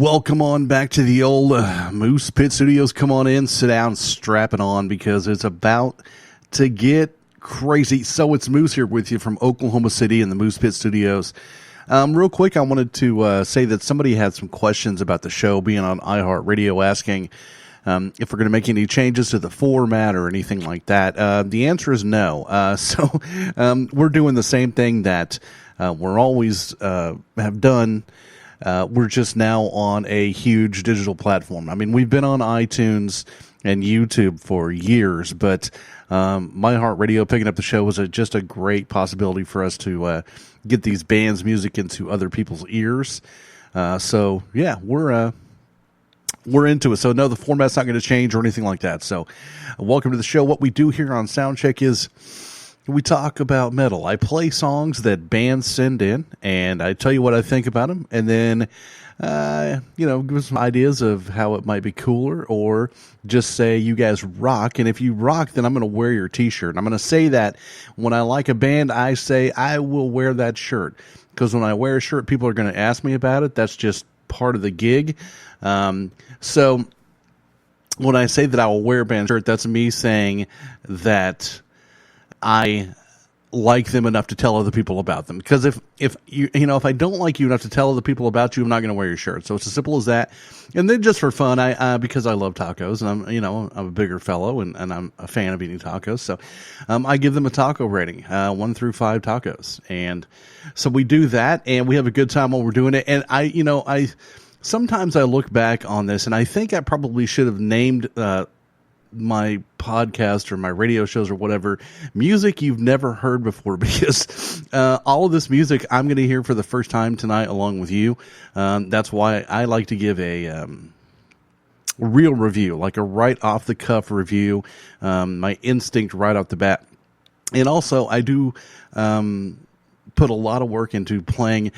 Welcome on back to the old Moose Pit Studios. Come on in, sit down, strap it on, because it's about to get crazy. So it's Moose here with you from Oklahoma City in the Moose Pit Studios. Real quick, I wanted to say that somebody had some questions about the show being on iHeartRadio, asking if we're going to make any changes to the format or anything like that. The answer is no. So we're doing the same thing that we're always have done. We're just now on a huge digital platform. I mean, we've been on iTunes and YouTube for years, but iHeartRadio picking up the show was just a great possibility for us to get these bands' music into other people's ears. So yeah, we're into it. So no, the format's not going to change or anything like that. So welcome to the show. What we do here on Soundcheck is we talk about metal. I play songs that bands send in, and I tell you what I think about them, and then, give some ideas of how it might be cooler, or just say, you guys rock, and if you rock, then I'm going to wear your t-shirt. I'm going to say that when I like a band, I say I will wear that shirt, because when I wear a shirt, people are going to ask me about it. That's just part of the gig. So when I say that I will wear a band shirt, that's me saying that I like them enough to tell other people about them. Because if if I don't like you enough to tell other people about you, I'm not going to wear your shirt. So it's as simple as that. And then just for fun, I because I love tacos, and I'm a bigger fellow, and I'm a fan of eating tacos. So I give them a taco rating, 1 through 5 tacos. And so we do that, and we have a good time while we're doing it. And I sometimes I look back on this, and I think I probably should have named my podcast or my radio shows or whatever music you've never heard before, because all of this music I'm going to hear for the first time tonight along with you. That's why I like to give a real review, like a right off the cuff review, my instinct right off the bat. And also I do put a lot of work into playing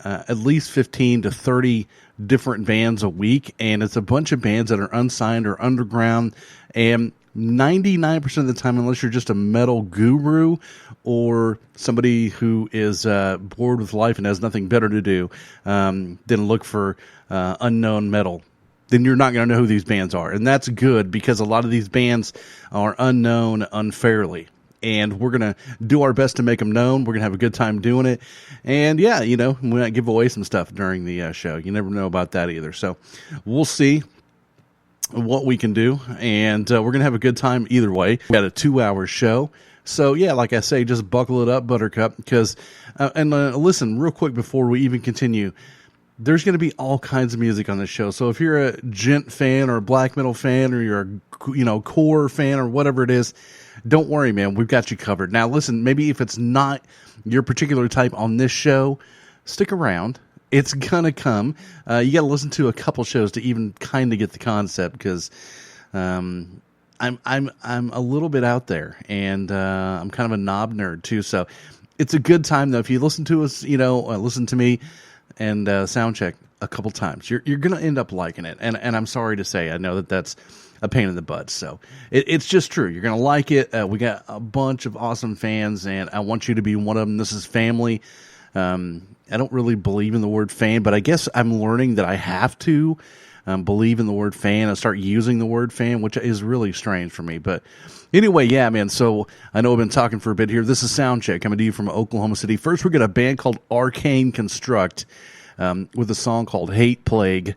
at least 15 to 30 different bands a week, and it's a bunch of bands that are unsigned or underground. And 99% of the time, unless you're just a metal guru or somebody who is bored with life and has nothing better to do than look for unknown metal, then you're not going to know who these bands are. And that's good, because a lot of these bands are unknown unfairly. And we're going to do our best to make them known. We're going to have a good time doing it. And yeah, we might give away some stuff during the show. You never know about that either. So we'll see what we can do. And we're going to have a good time either way. We got a 2-hour show. So yeah, like I say, just buckle it up, Buttercup. Because, listen, real quick before we even continue, there's going to be all kinds of music on this show. So if you're a gent fan or a black metal fan, or you're a core fan or whatever it is, don't worry, man. We've got you covered. Now, listen, maybe if it's not your particular type on this show, stick around. It's going to come. You got to listen to a couple shows to even kind of get the concept, because I'm a little bit out there, and I'm kind of a knob nerd too. So it's a good time, though. If you listen to us, listen to me and Soundcheck a couple times, you're going to end up liking it. And I'm sorry to say, I know that's a pain in the butt. So it's just true. You're going to like it. We got a bunch of awesome fans, and I want you to be one of them. This is family. I don't really believe in the word fan, but I guess I'm learning that I have to believe in the word fan and start using the word fan, which is really strange for me. But anyway, yeah, man. So I know I've been talking for a bit here. This is Soundcheck coming to you from Oklahoma City. First, we got a band called Arcane Construct with a song called Hate Plague.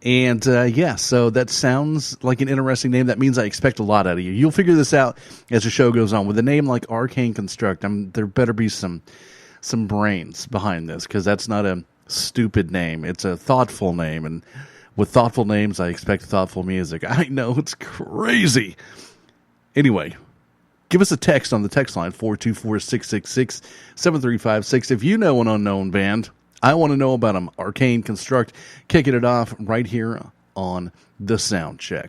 And so that sounds like an interesting name. That means I expect a lot out of you. You'll figure this out as the show goes on. With a name like Arcane Construct, there better be some brains behind this, because that's not a stupid name. It's a thoughtful name, and with thoughtful names, I expect thoughtful music. I know, it's crazy. Anyway, give us a text on the text line, 424-666-7356. If you know an unknown band, I want to know about them. Arcane Construct, kicking it off right here on the Soundcheck.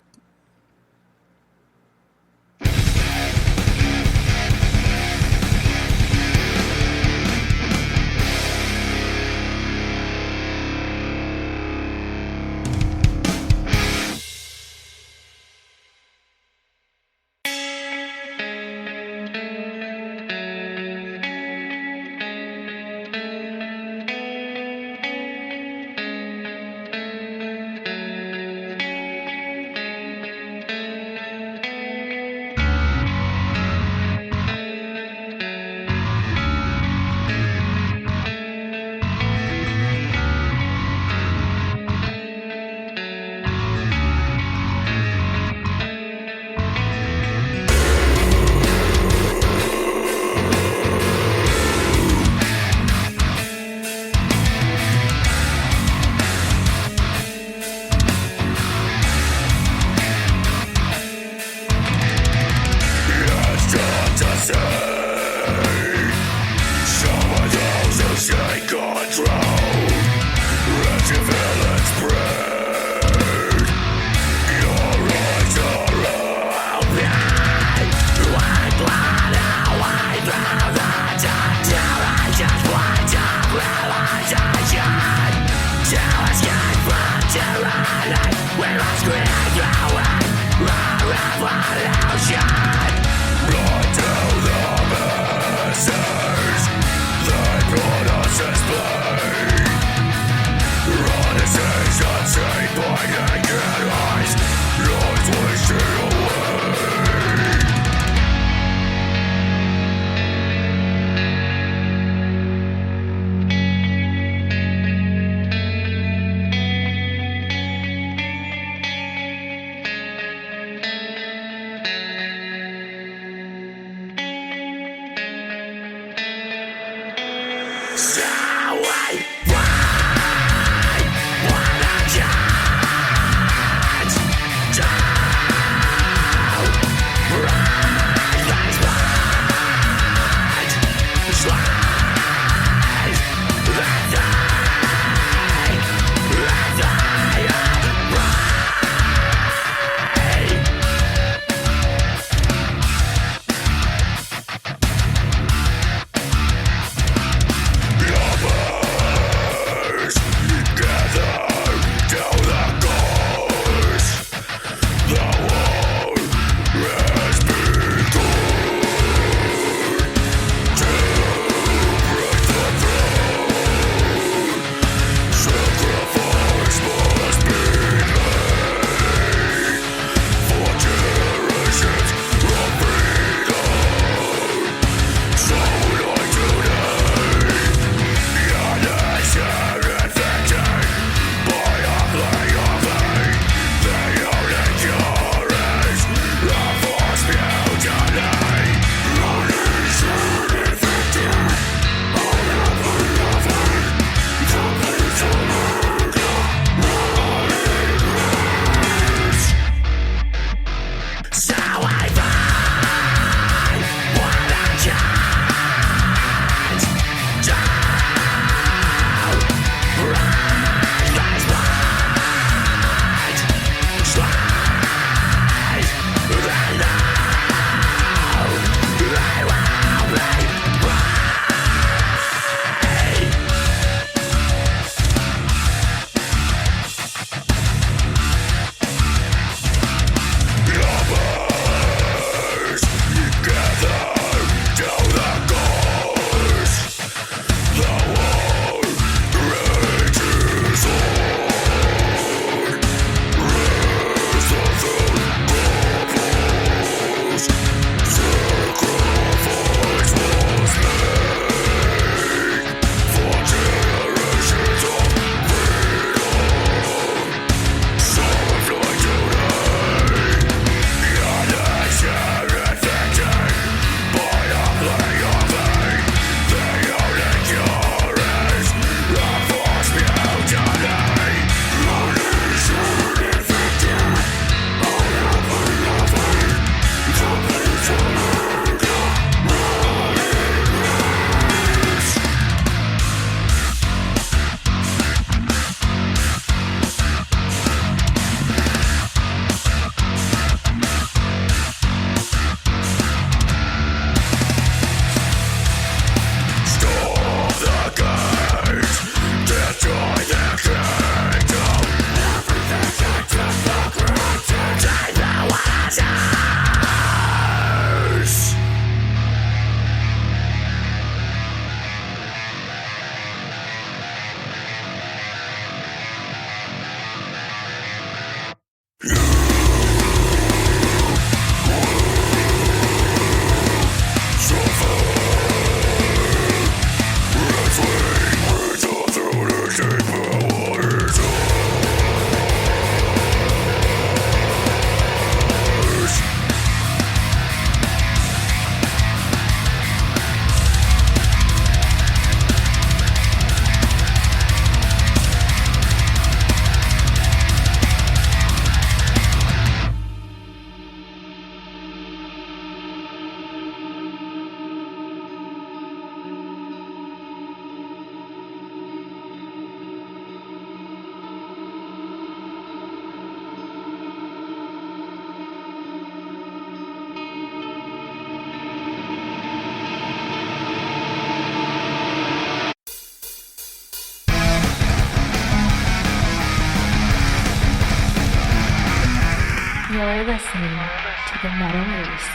to the metaverse.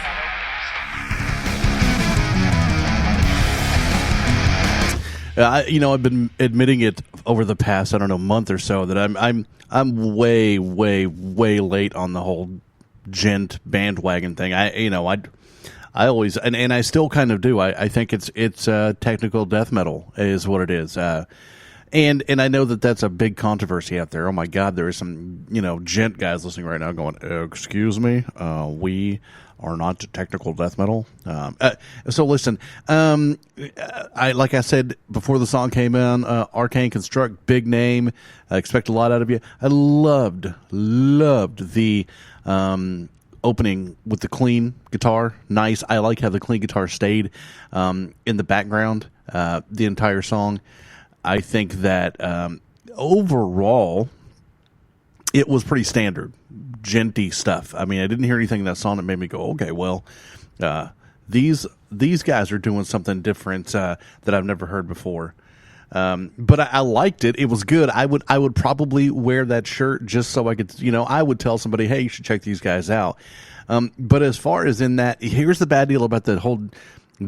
I've been admitting it over the past, I don't know, month or so that I'm way, way, way late on the whole gent bandwagon thing. I always and I still kind of do. I think it's technical death metal is what it is. And I know that that's a big controversy out there. Oh my God, there are some gent guys listening right now going, "Excuse me, we are not technical death metal." So listen, like I said before the song came in, Arcane Construct, big name. I expect a lot out of you. I loved the opening with the clean guitar. Nice. I like how the clean guitar stayed in the background the entire song. I think that overall, it was pretty standard, genty stuff. I mean, I didn't hear anything in that song that made me go, okay, well, these guys are doing something different that I've never heard before. But I liked it. It was good. I would probably wear that shirt just so I could, I would tell somebody, hey, you should check these guys out. But as far as in that, here's the bad deal about that whole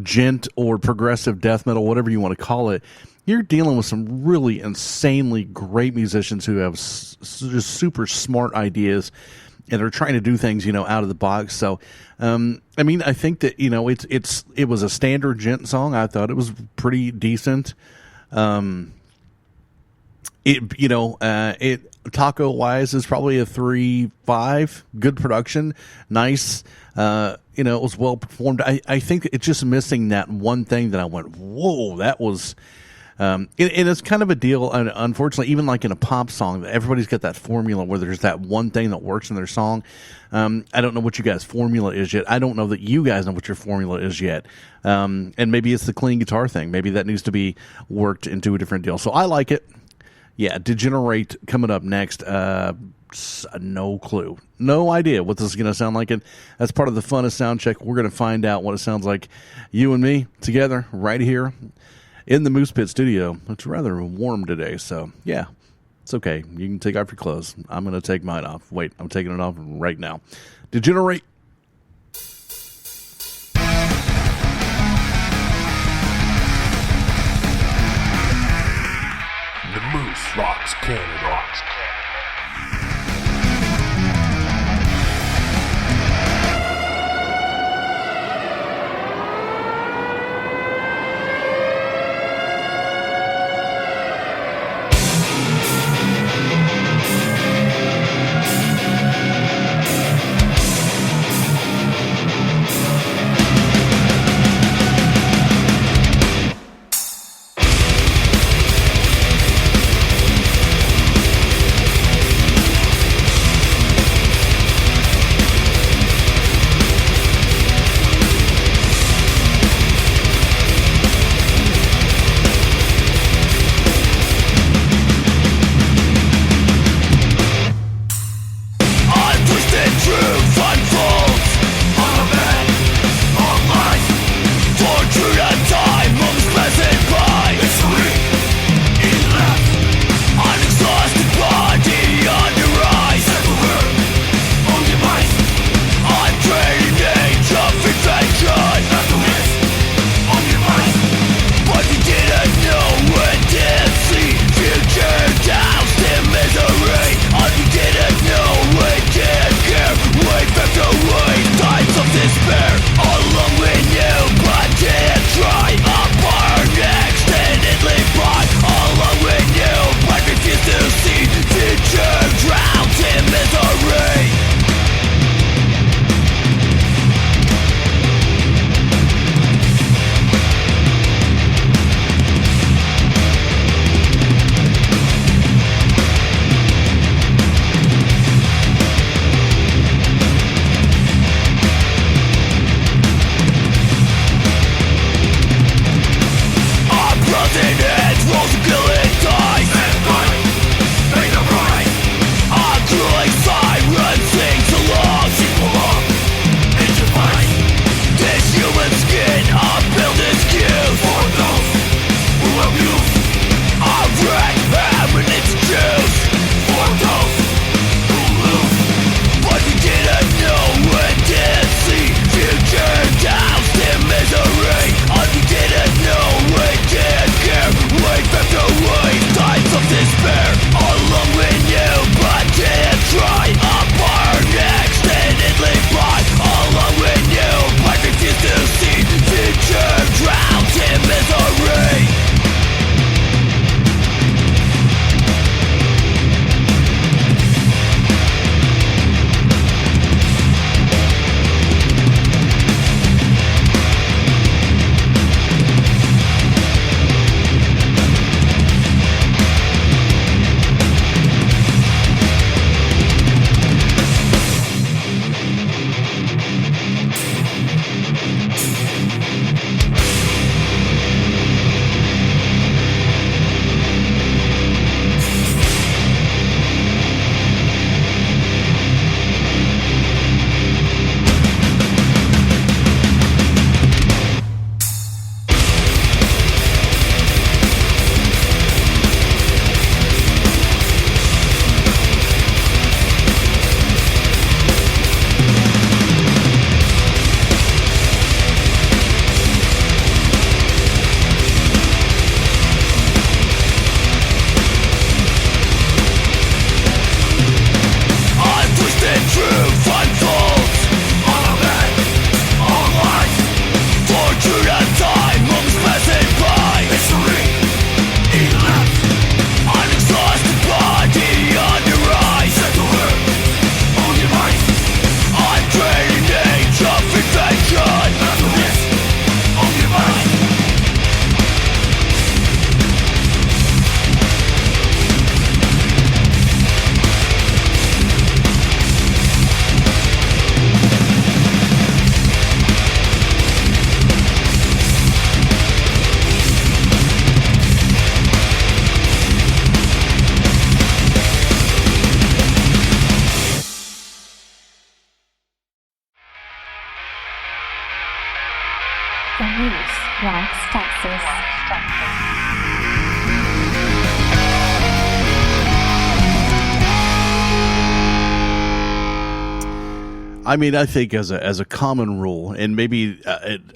gent or progressive death metal, whatever you want to call it. You're dealing with some really insanely great musicians who have just super smart ideas and are trying to do things, out of the box. So, I think that, it was a standard gent song. I thought it was pretty decent. It taco wise is probably a 3.5. Good production, nice. It was well performed. I think it's just missing that one thing that I went, whoa, that was. And it's kind of a deal, unfortunately, even like in a pop song, everybody's got that formula where there's that one thing that works in their song. I don't know what you guys' formula is yet. I don't know that you guys know what your formula is yet. And maybe it's the clean guitar thing. Maybe that needs to be worked into a different deal. So I like it. Yeah, Degenerate coming up next. No clue. No idea what this is going to sound like. And that's part of the fun of Soundcheck. We're going to find out what it sounds like, you and me together right here in the Moose Pit studio. It's rather warm today, so yeah, it's okay. You can take off your clothes. I'm going to take mine off. Wait, I'm taking it off right now. Degenerate. The Moose rocks Canada. The Moose Rocks Texas. I mean, I think as a common rule, and maybe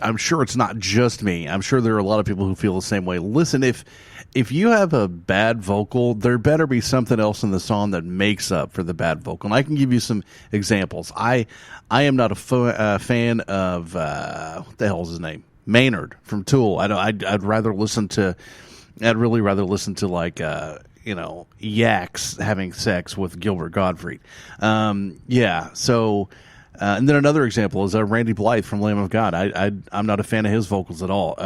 I'm sure it's not just me. I'm sure there are a lot of people who feel the same way. Listen, if you have a bad vocal, there better be something else in the song that makes up for the bad vocal. And I can give you some examples. I am not a fan of what the hell is his name? Maynard from Tool. I'd rather listen to. I'd really rather listen to like. Yaks having sex with Gilbert Gottfried. Yeah, so. And then another example is Randy Blythe from Lamb of God. I'm not a fan of his vocals at all,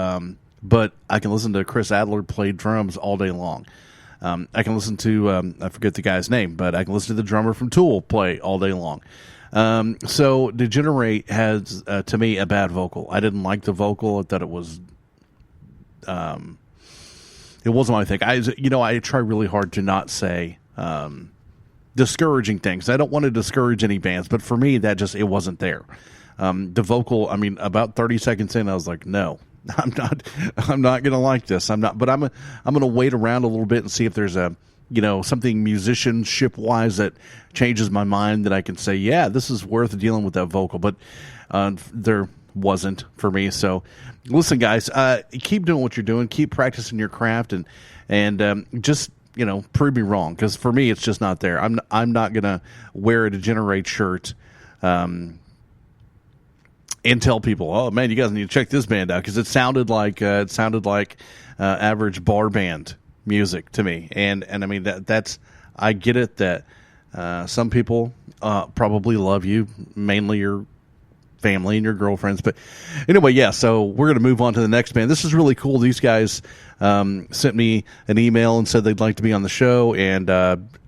but I can listen to Chris Adler play drums all day long. I can listen to, I forget the guy's name, but I can listen to the drummer from Tool play all day long. So Degenerate has, to me, a bad vocal. I didn't like the vocal. I thought it was... it wasn't my thing. I try really hard to not say discouraging things. I don't want to discourage any bands, but for me, it wasn't there. The vocal, about 30 seconds in, I was like, no, I'm not going to like this. I'm going to wait around a little bit and see if there's something musicianship wise that changes my mind that I can say, yeah, this is worth dealing with that vocal. But there wasn't for me. So listen, guys, keep doing what you're doing. Keep practicing your craft and just, prove me wrong. Because for me, it's just not there. I'm not going to wear a Degenerate shirt and tell people, oh man, you guys need to check this band out, because it sounded like average bar band music to me. And I mean that's I get it that some people probably love you, mainly your family and your girlfriends. But anyway, yeah, so we're going to move on to the next band. This is really cool. These guys sent me an email and said they'd like to be on the show, and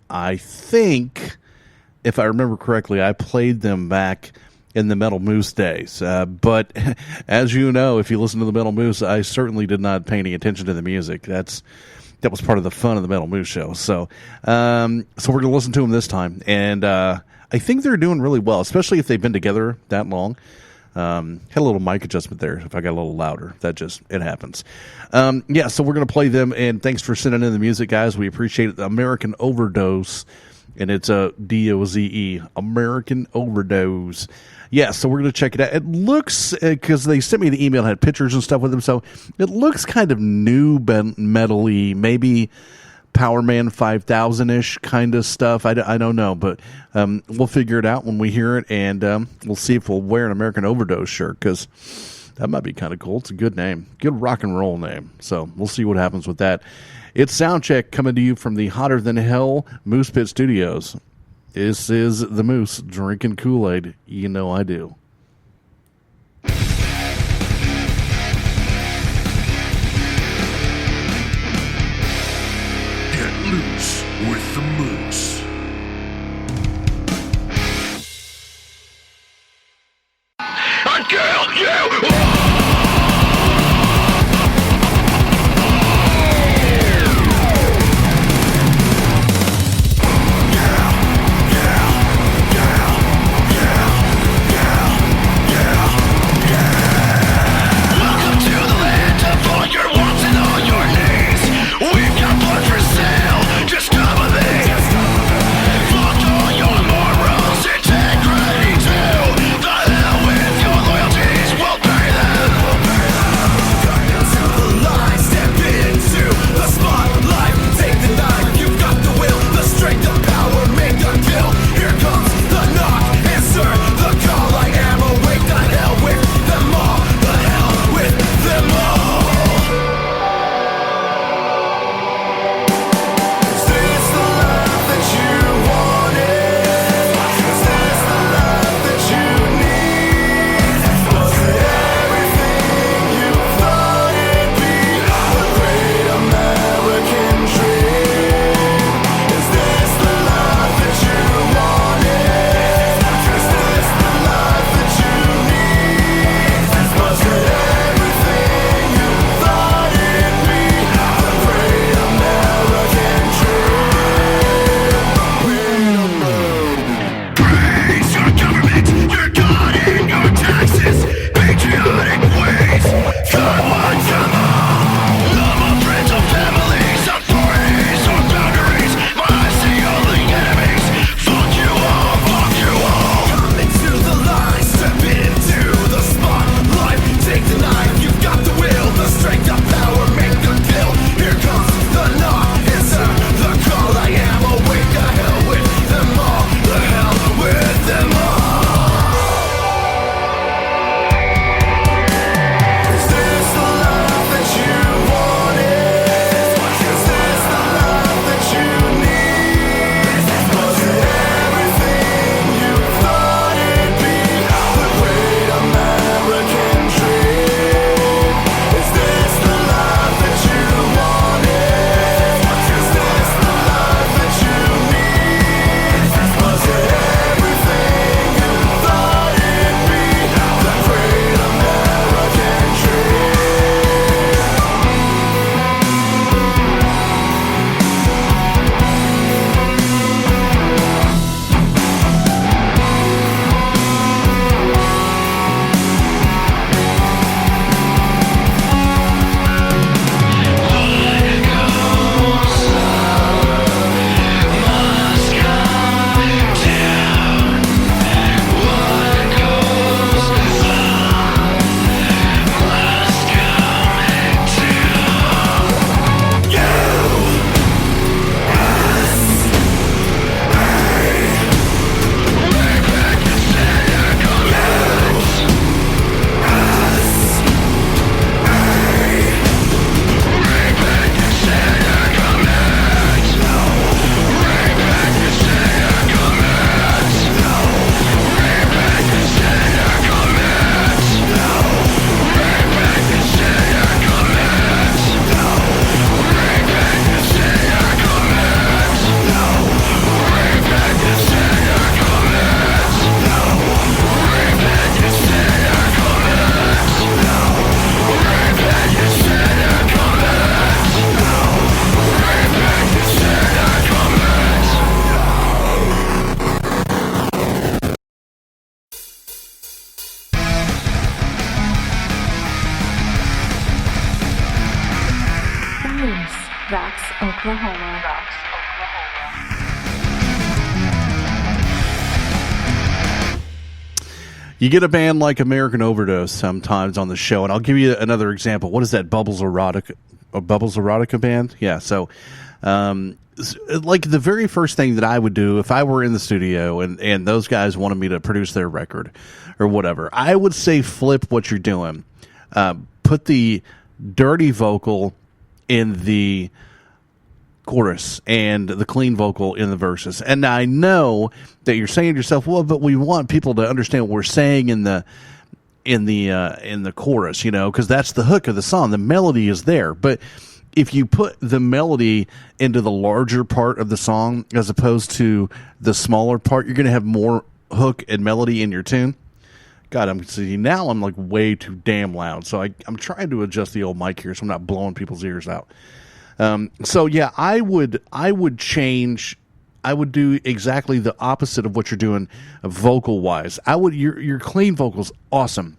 I think, if I remember correctly, I played them back in the Metal Moose days. But as you know, if you listen to the Metal Moose, I certainly did not pay any attention to the music. That was part of the fun of the Metal Moose show. So we're going to listen to them this time, and I think they're doing really well, especially if they've been together that long. Had a little mic adjustment there. If I got a little louder, it happens. Yeah, so we're going to play them, and thanks for sending in the music, guys. We appreciate it. American Overdose, and it's a DOZE, American Overdose. Yeah, so we're going to check it out. It looks, because they sent me the email, had pictures and stuff with them, so it looks kind of new metal-y, maybe Power Man 5000-ish kind of stuff. I don't know, but we'll figure it out when we hear it, and we'll see if we'll wear an American Overdose shirt, because that might be kind of cool. It's a good name. Good rock and roll name. So we'll see what happens with that. It's Soundcheck coming to you from the Hotter Than Hell Moose Pit Studios. This is the Moose drinking Kool-Aid. You know I do. Get loose with the Moose. Until you... Integrity too. The hell with your loyalties. We'll pay Rocks, Oklahoma. You get a band like American Overdose sometimes on the show, and I'll give you another example. What is that, Bubbles Erotica band? Yeah, so like the very first thing that I would do if I were in the studio and those guys wanted me to produce their record or whatever, I would say flip what you're doing. Put the dirty vocal in the chorus and the clean vocal in the verses. And I know that you're saying to yourself, well, but we want people to understand what we're saying in the chorus, you know, because that's the hook of the song. The melody is there. But if you put the melody into the larger part of the song as opposed to the smaller part, you're going to have more hook and melody in your tune. God, now I'm like way too damn loud. So I'm trying to adjust the old mic here so I'm not blowing people's ears out. So yeah, I would change. I would do exactly the opposite of what you're doing vocal wise. Your clean vocal's awesome.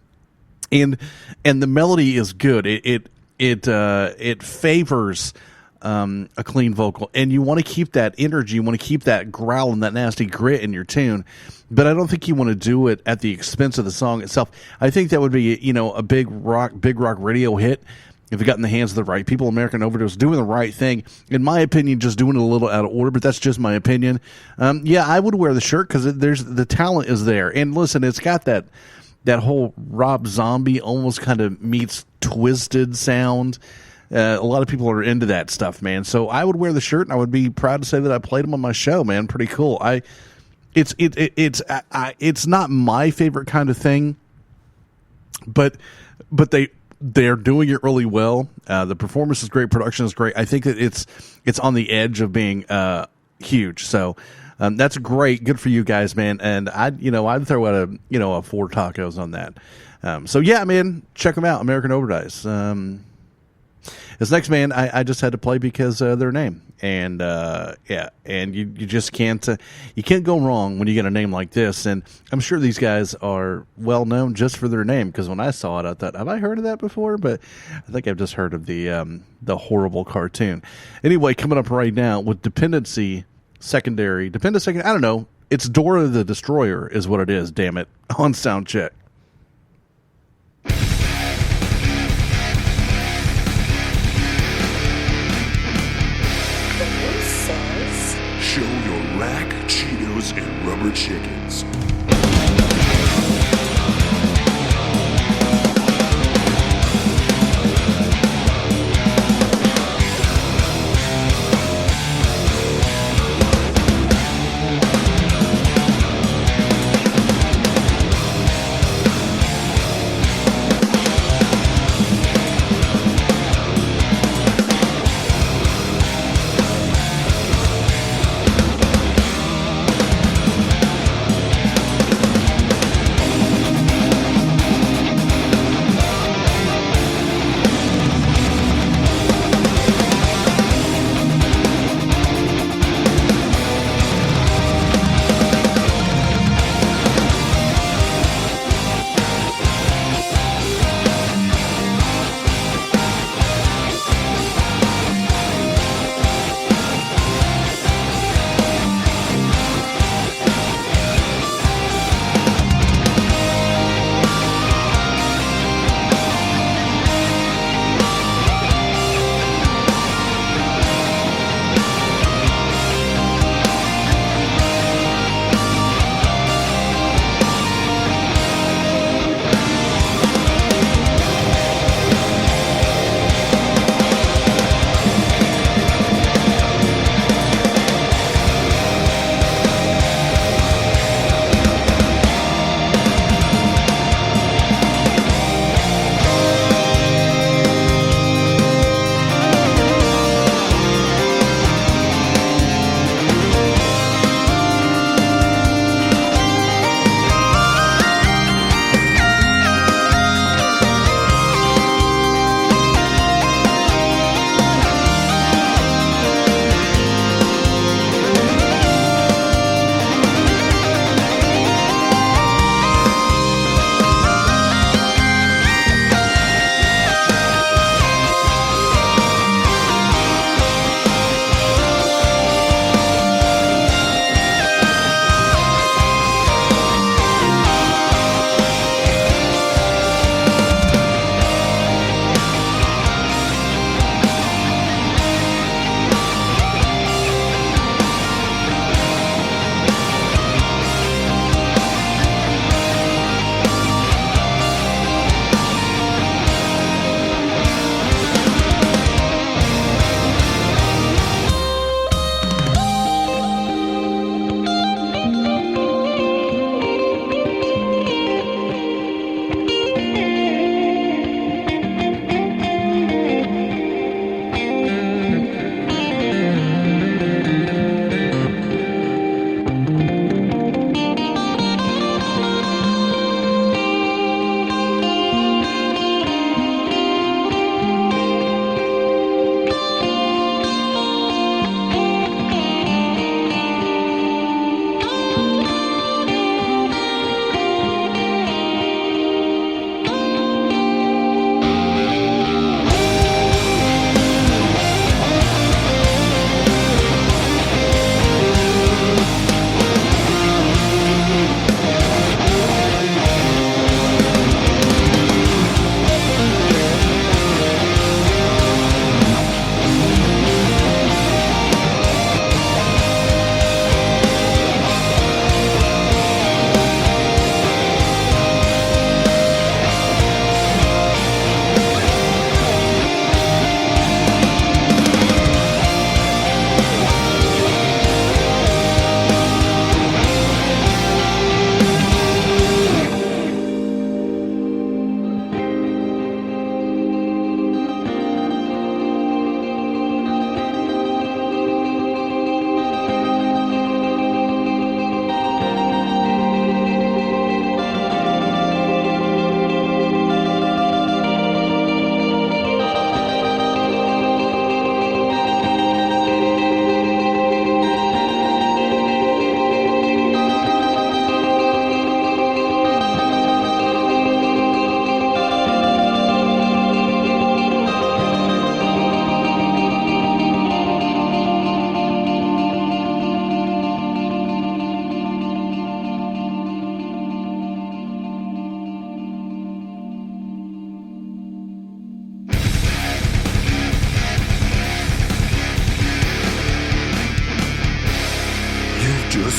And the melody is good. It favors a clean vocal, and you want to keep that energy. You want to keep that growl and that nasty grit in your tune, but I don't think you want to do it at the expense of the song itself. I think that would be, you know, a big rock radio hit if it got in the hands of the right people. American Overdose doing the right thing, in my opinion, just doing it a little out of order, but that's just my opinion. Yeah, I would wear the shirt because the talent is there, and listen, it's got that whole Rob Zombie almost kind of meets Twisted sound. A lot of people are into that stuff, man. So I would wear the shirt, and I would be proud to say that I played them on my show, man. Pretty cool. It's not my favorite kind of thing, but they're doing it really well. The performance is great, production is great. I think that it's on the edge of being huge. So that's great. Good for you guys, man. And I'd throw out a 4 tacos on that. So yeah, man, check them out. American Overdose. This next band I just had to play because their name, and and you just can't go wrong when you get a name like this. And I'm sure these guys are well known just for their name, because when I saw it, I thought, have I heard of that before? But I think I've just heard of the horrible cartoon. Anyway, coming up right now with Dependent Secondary. I don't know. It's Dora the Destroyer is what it is. Damn it, on Soundcheck. Show your rack, Cheetos, and rubber chickens.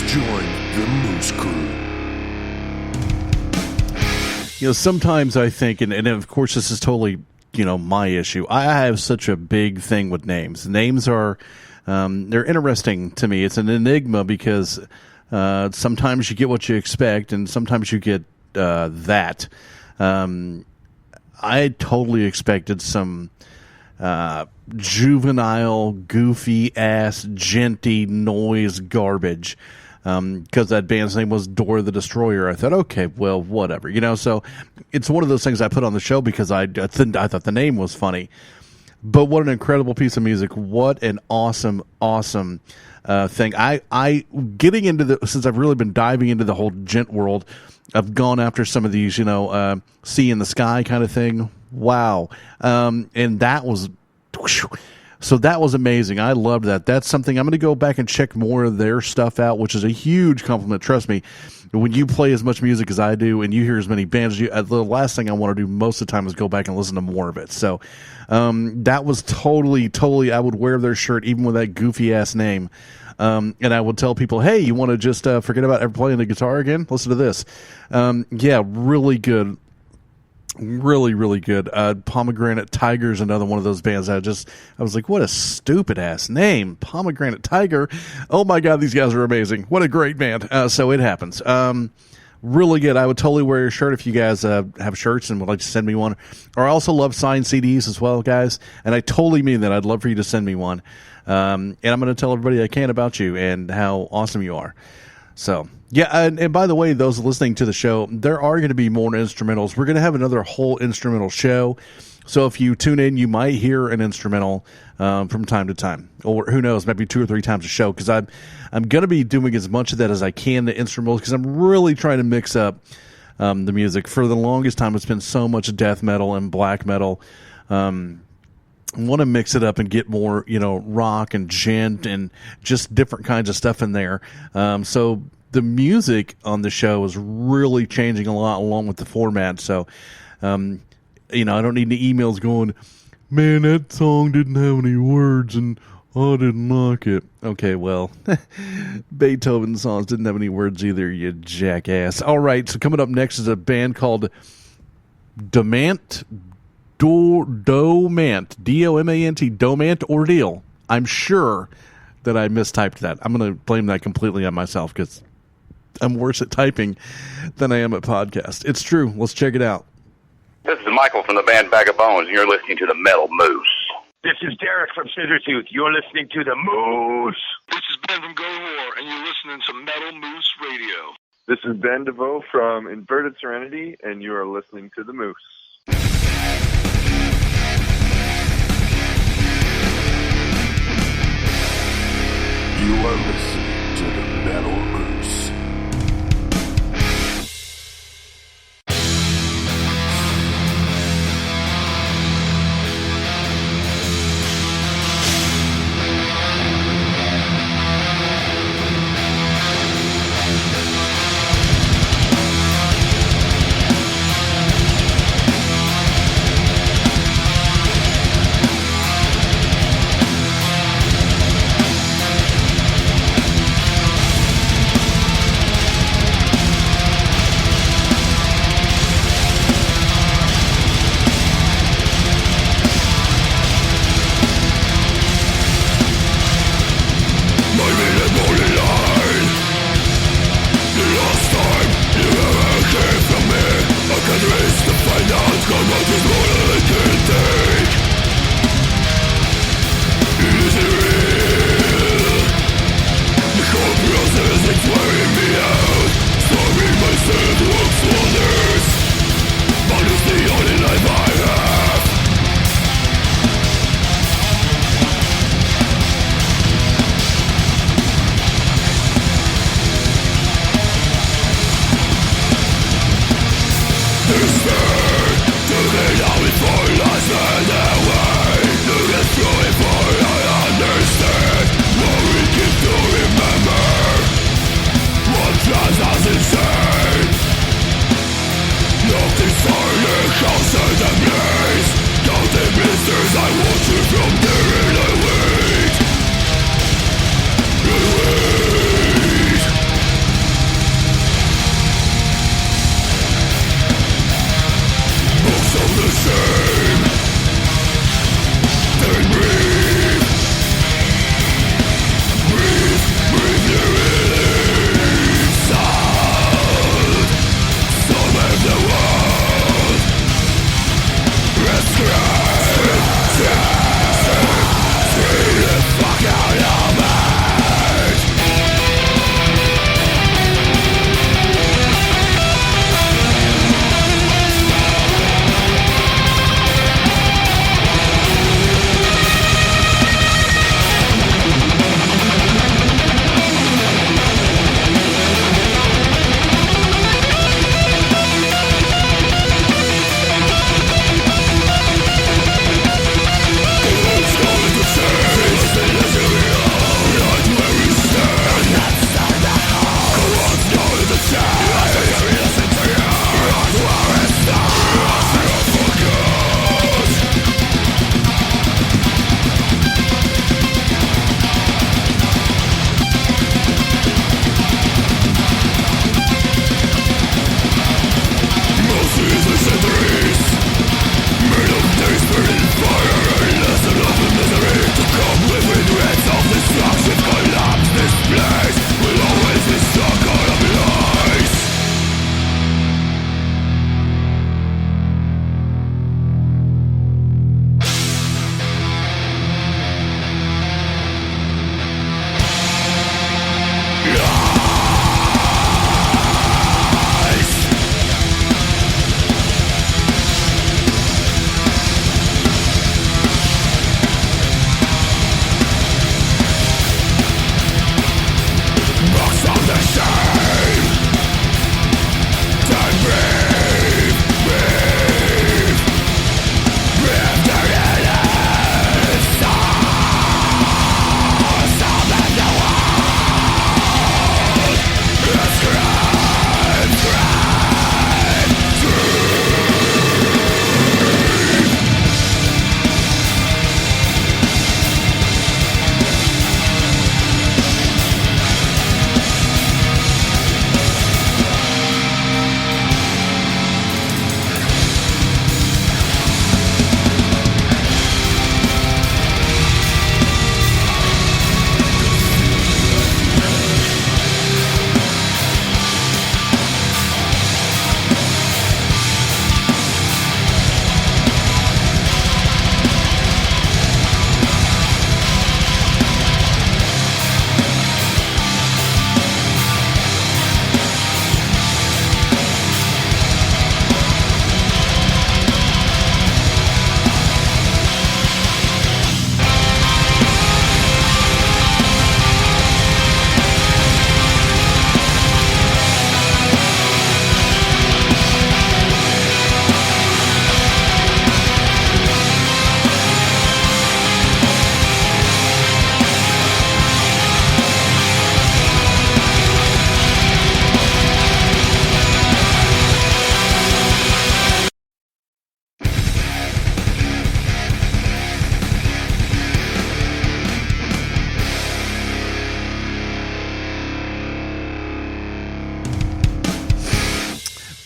Join the Moose Crew. Sometimes I think, and of course this is totally, my issue. I have such a big thing with names. Names are, they're interesting to me. It's an enigma because sometimes you get what you expect, and sometimes you get that. I totally expected some juvenile, goofy-ass, genty noise garbage. Because that band's name was Dora the Destroyer. I thought, okay, well, whatever. So it's one of those things I put on the show because I thought the name was funny. But what an incredible piece of music. What an awesome thing. I getting into since I've really been diving into the whole gent world, I've gone after some of these, sea in the sky kind of thing. Wow. And that was... So that was amazing. I loved that. That's something I'm going to go back and check more of their stuff out, which is a huge compliment. Trust me, when you play as much music as I do and you hear as many bands as you, the last thing I want to do most of the time is go back and listen to more of it. So that was totally, I would wear their shirt even with that goofy ass name. And I would tell people, hey, you want to just forget about ever playing the guitar again? Listen to this. Yeah, really good. Really, really good. Pomegranate Tiger is another one of those bands. I was like, what a stupid ass name. Pomegranate Tiger. Oh my God, these guys are amazing. What a great band. So it happens. Really good. I would totally wear your shirt if you guys have shirts and would like to send me one. Or I also love signed CDs as well, guys. And I totally mean that. I'd love for you to send me one. And I'm going to tell everybody I can about you and how awesome you are. So, yeah, and by the way, those listening to the show, there are going to be more instrumentals. We're going to have another whole instrumental show. So if you tune in, you might hear an instrumental from time to time. Or who knows, maybe 2 or 3 times a show. Because I'm going to be doing as much of that as I can, the instrumentals, because I'm really trying to mix up the music. For the longest time, it's been so much death metal and black metal. I want to mix it up and get more, rock and gent and just different kinds of stuff in there. So the music on the show is really changing a lot along with the format. So, I don't need any emails going, man, that song didn't have any words and I didn't like it. Okay, well, Beethoven's songs didn't have any words either, you jackass. All right, so coming up next is a band called Domant, Domant, D-O-M-A-N-T, Domant ORDEAL. I'm sure that I mistyped that. I'm going to blame that completely on myself because I'm worse at typing than I am at podcast. It's true. Let's check it out. This is Michael from the band Bag of Bones, and you're listening to the Metal Moose. This is Derek from Scissortooth. You're listening to the Moose. This is Ben from Go War, and you're listening to Metal Moose Radio. This is Ben DeVoe from Inverted Serenity, and you are listening to the Moose. You are listening to the Metal Moose.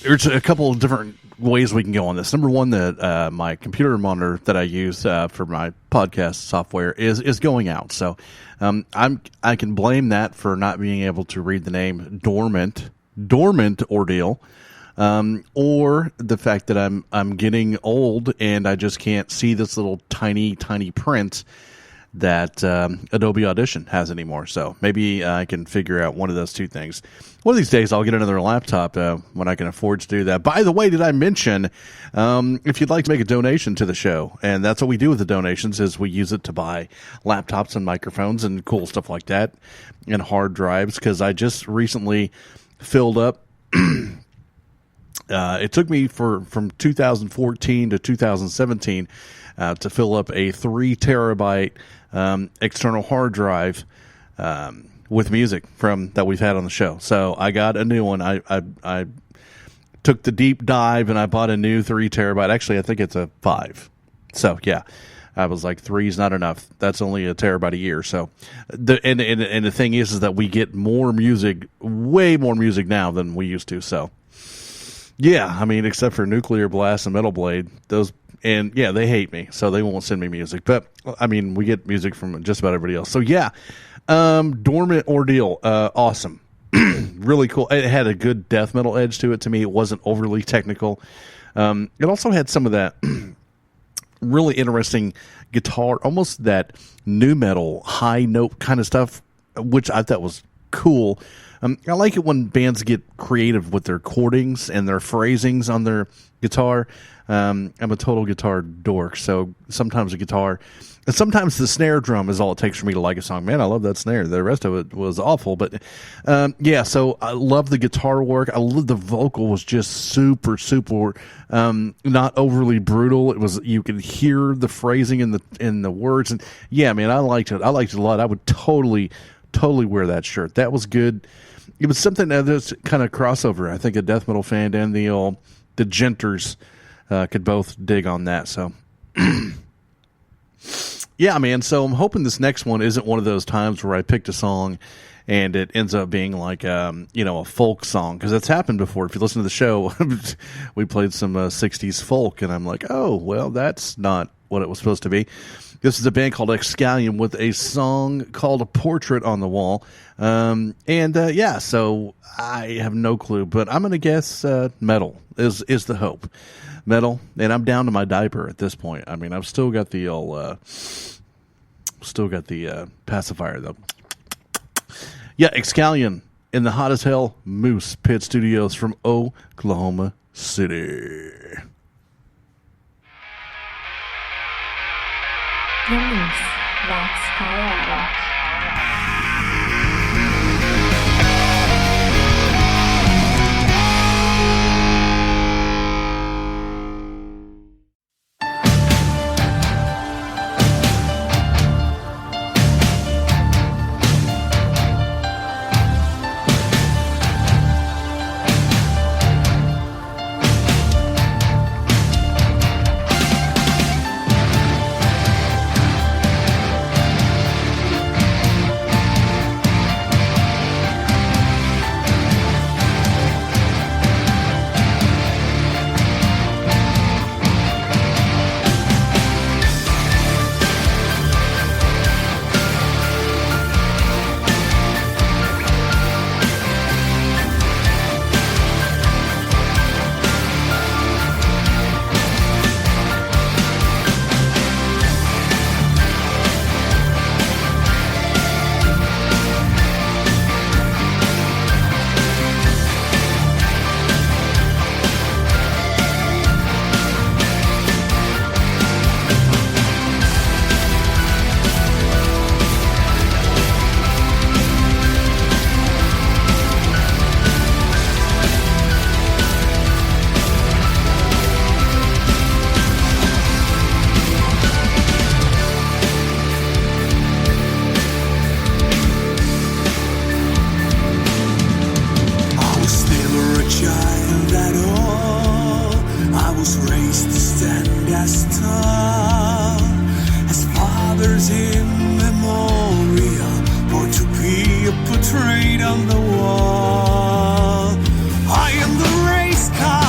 there's a couple of different ways we can go on this. Number one, that my computer monitor that I use for my podcast software is going out. So I can blame that for not being able to read the name dormant ordeal, or the fact that I'm getting old and I just can't see this little tiny print that Adobe Audition has anymore. So maybe I can figure out one of those two things. One of these days I'll get another laptop when I can afford to do that. By the way, did I mention if you'd like to make a donation to the show, and that's what we do with the donations, is we use it to buy laptops and microphones and cool stuff like that, and hard drives, because I just recently filled up it took me from 2014 to 2017 to fill up a 3 terabyte external hard drive with music that we've had on the show. So I got a new one. I took the deep dive and I bought a new 3 terabyte. Actually, I think it's a 5. So yeah, I was like, 3 is not enough. That's only a terabyte a year. So and the thing is that we get more music, way more music now than we used to. So yeah, I mean, except for Nuclear Blast and Metal Blade, those. And yeah, they hate me, so they won't send me music. But I mean, we get music from just about everybody else. So yeah, Dormant Ordeal, awesome, really cool. It had a good death metal edge to it. To me, it wasn't overly technical. It also had some of that really interesting guitar, almost that nu metal high note kind of stuff, which I thought was cool. I like it when bands get creative with their chordings and their phrasings on their guitar. I'm a total guitar dork, so sometimes the guitar, and sometimes the snare drum is all it takes for me to like a song. Man, I love that snare. The rest of it was awful, but yeah, so I love the guitar work. I love the vocal was just super, not overly brutal. It was, you could hear the phrasing in the words, and yeah, man, I liked it. I liked it a lot. I would totally wear that shirt. That was good. It was something that was kind of crossover. I think a death metal fan and the Genters could both dig on that. So yeah, man. So I'm hoping this next one isn't one of those times where I picked a song and it ends up being like a folk song, because that's happened before. If you listen to the show, we played some 60s folk, and I'm like, oh well, that's not what it was supposed to be. This is a band called Excalium with a song called A Portrait on the Wall. Yeah, so I have no clue, but I'm going to guess metal is the hope. Metal, and I'm down to my diaper at this point. I mean, I've still got the pacifier, though. Yeah, Excalium in the hot as hell Moose Pit Studios from Oklahoma City. The Moose, that's Colorado. portrayed on the wall. I am the race car.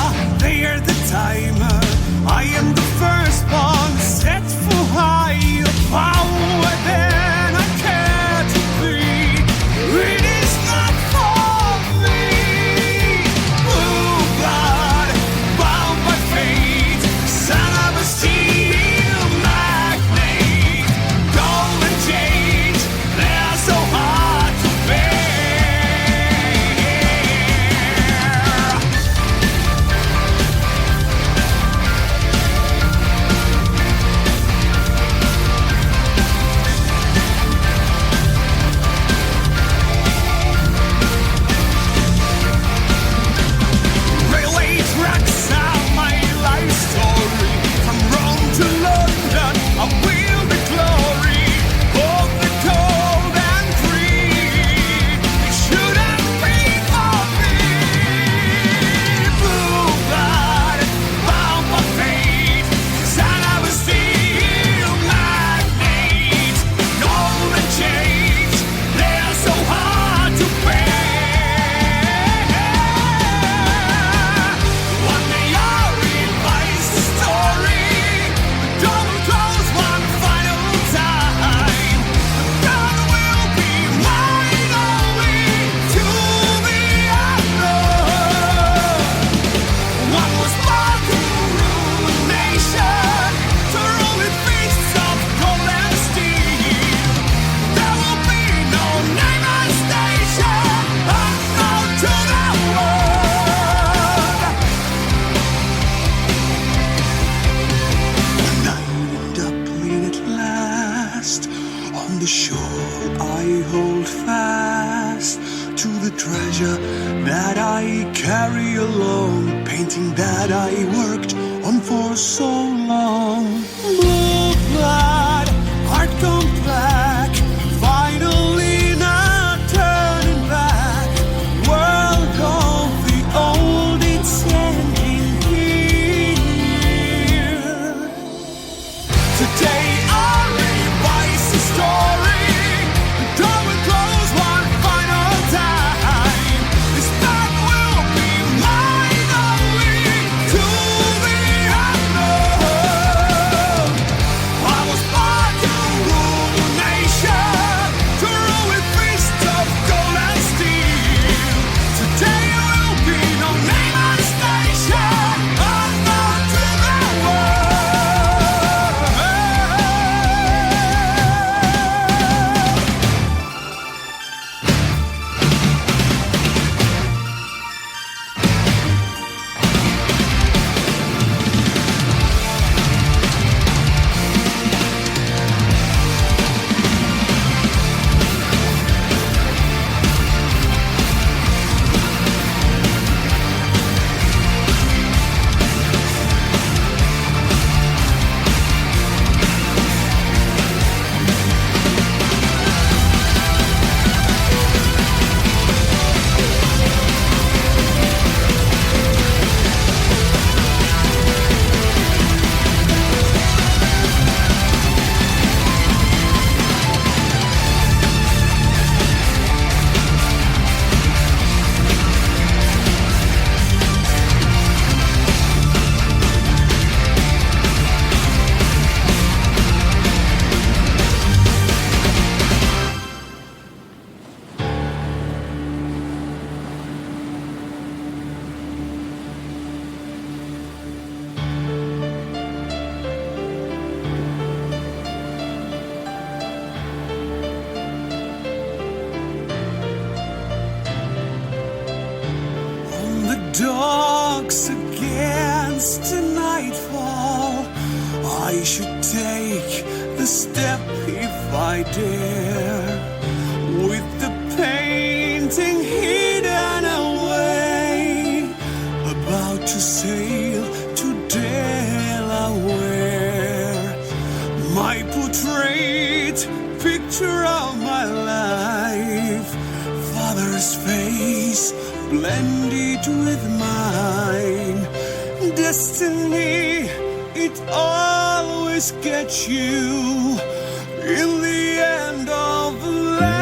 carry along, painting that I worked on for so long. Blue blood, heart gone black, finally not turning back. World of the old, it's ending here. Today I revise the story. The door will close one final time. This path will be mine only to the unknown. I was born to rule the nation, to rule with fists of gold and steel. Today will be no name and station, unknown to the world. On the docks against the nightfall, I should take the step if I dare, with the painting hidden away, about to sail to Delaware. My portrait, picture of my life, father's face blended with mine. Destiny, it always gets you in the end of the line.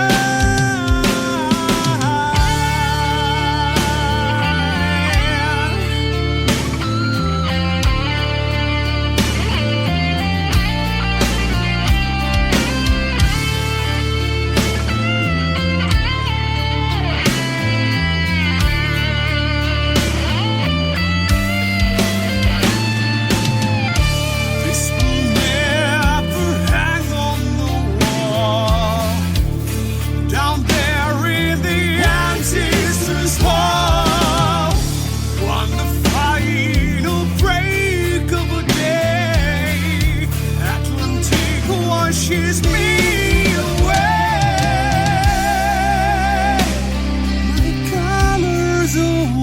This will never hang on the wall. Down there in the ancestors' hall, on the final break of a day, Atlantic washes me away, my colors away.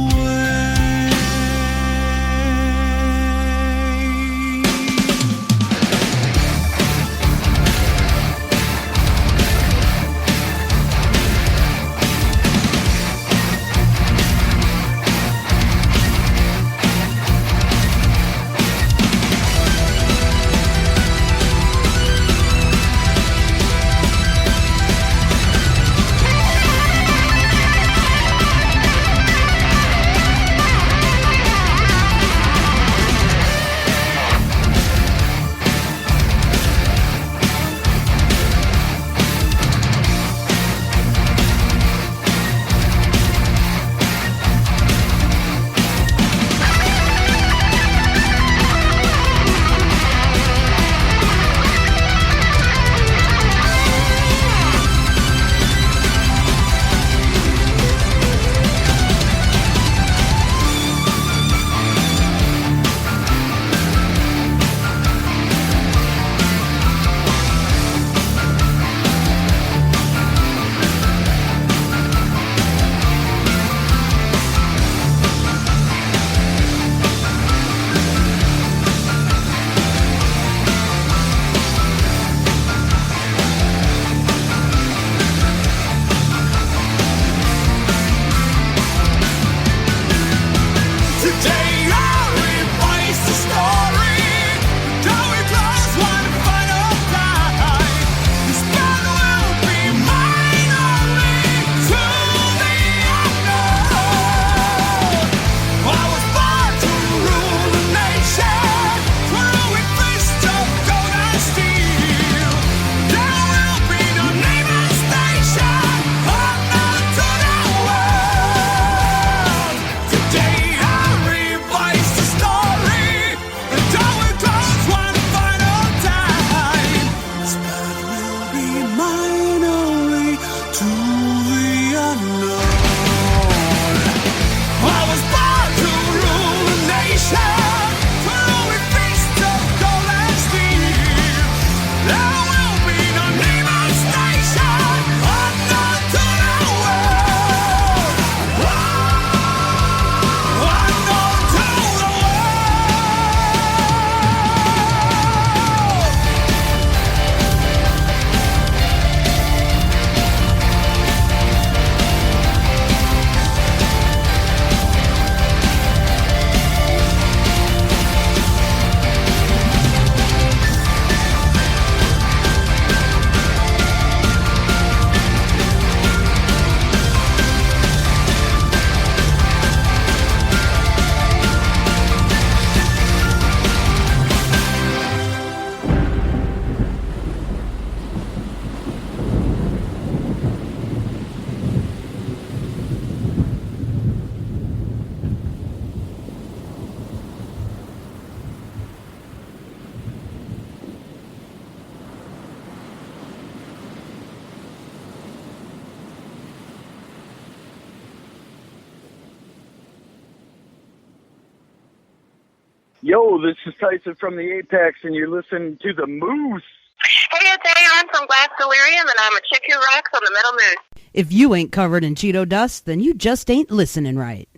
Yo, this is Tyson from the Apex, and you're listening to the Moose. Hey, it's Aeon from Glass Delirium, and I'm a chick who rocks on the Metal Moose. If you ain't covered in Cheeto dust, then you just ain't listening right.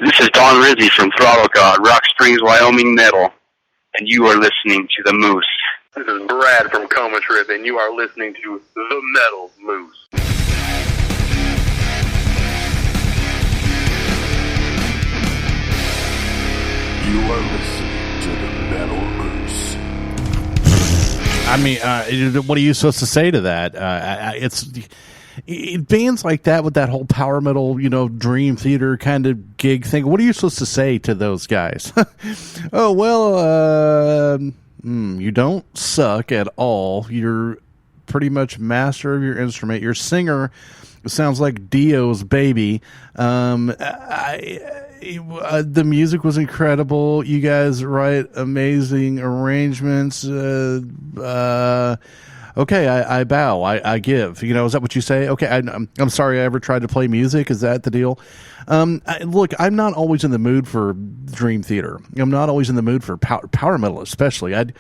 This is Don Rizzi from Throttle God, Rock Springs, Wyoming Metal, and you are listening to the Moose. This is Brad from Coma Trip, and you are listening to the Metal Moose. You are listening to the Metal Moose. I mean, what are you supposed to say to that? Bands like that with that whole power metal, Dream Theater kind of gig thing. What are you supposed to say to those guys? Oh, well, you don't suck at all. You're pretty much master of your instrument. Your singer sounds like Dio's baby. The music was incredible. You guys write amazing arrangements. Okay, I bow. I give. Is that what you say? Okay, I'm sorry I ever tried to play music. Is that the deal? Look, I'm not always in the mood for Dream Theater. I'm not always in the mood for power metal, especially. I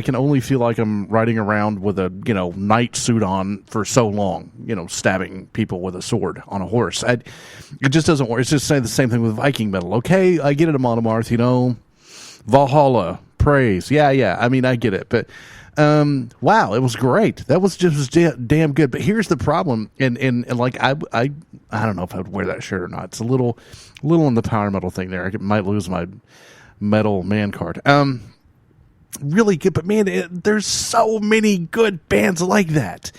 can only feel like I'm riding around with a, knight suit on for so long, stabbing people with a sword on a horse. It just doesn't work. It's just the same thing with Viking metal. Okay, I get it, Monomarth, Valhalla, praise. Yeah. I mean, I get it. But, wow, it was great. That was just damn good. But here's the problem. And like, I don't know if I would wear that shirt or not. It's a little in the power metal thing there. I might lose my metal man card. Really good, but man, there's so many good bands like that.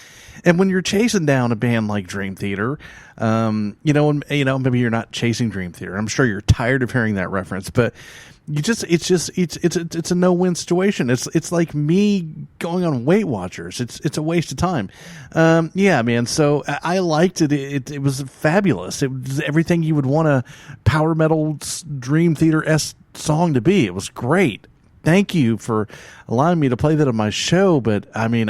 And when you're chasing down a band like Dream Theater, maybe you're not chasing Dream Theater. I'm sure you're tired of hearing that reference, but it's a no-win situation. It's like me going on Weight Watchers. It's a waste of time. Yeah, man. So I liked it. It was fabulous. It was everything you would want a power metal Dream Theater-esque song to be. It was great. Thank you for allowing me to play that on my show, but I mean,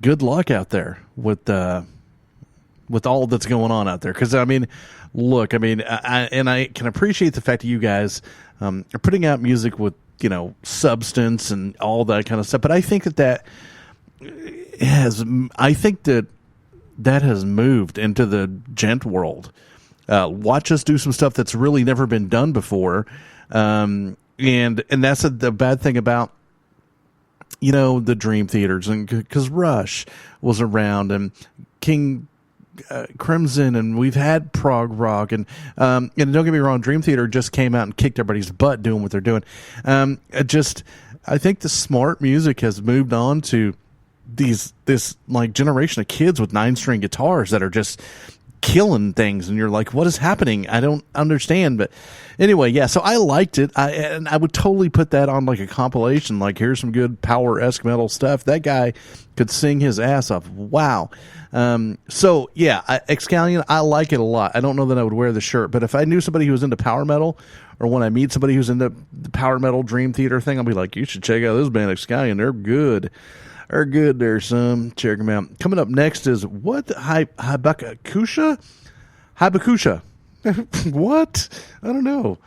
good luck out there with all that's going on out there. Because I mean, look, I mean, I can appreciate the fact that you guys are putting out music with substance and all that kind of stuff. But I think that has moved into the gent world. Watch us do some stuff that's really never been done before. And that's the bad thing about, the Dream Theaters, and because Rush was around and King Crimson, and we've had prog rock, and don't get me wrong, Dream Theater just came out and kicked everybody's butt doing what they're doing. I think the smart music has moved on to this like generation of kids with 9-string guitars that are just killing things, and you're like, what is happening? I don't understand. But anyway, yeah, so I liked it. I would totally put that on like a compilation, like here's some good power-esque metal stuff. That guy could sing his ass off. Wow. So yeah, Excalion, I like it a lot. I don't know that I would wear the shirt, but if I knew somebody who was into power metal, or when I meet somebody who's into the power metal Dream Theater thing, I'll be like, you should check out this band Excalion. They're good. Are good there, some. Check them out. Coming up next is what? Habakusha? Habakusha. What? I don't know.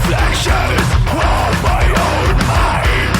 Reflections of my own mind.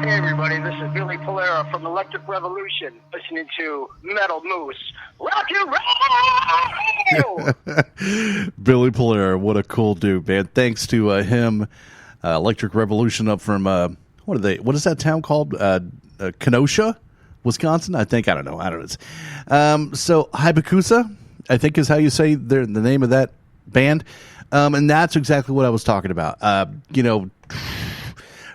Hey everybody, this is Billy Polera from Electric Revolution, listening to Metal Moose. Rock and roll! Billy Polera, what a cool dude, man. Thanks to him, Electric Revolution up from, what is that town called? Kenosha, Wisconsin? I don't know. So Hayabusa, I think is how you say the name of that band. And that's exactly what I was talking about.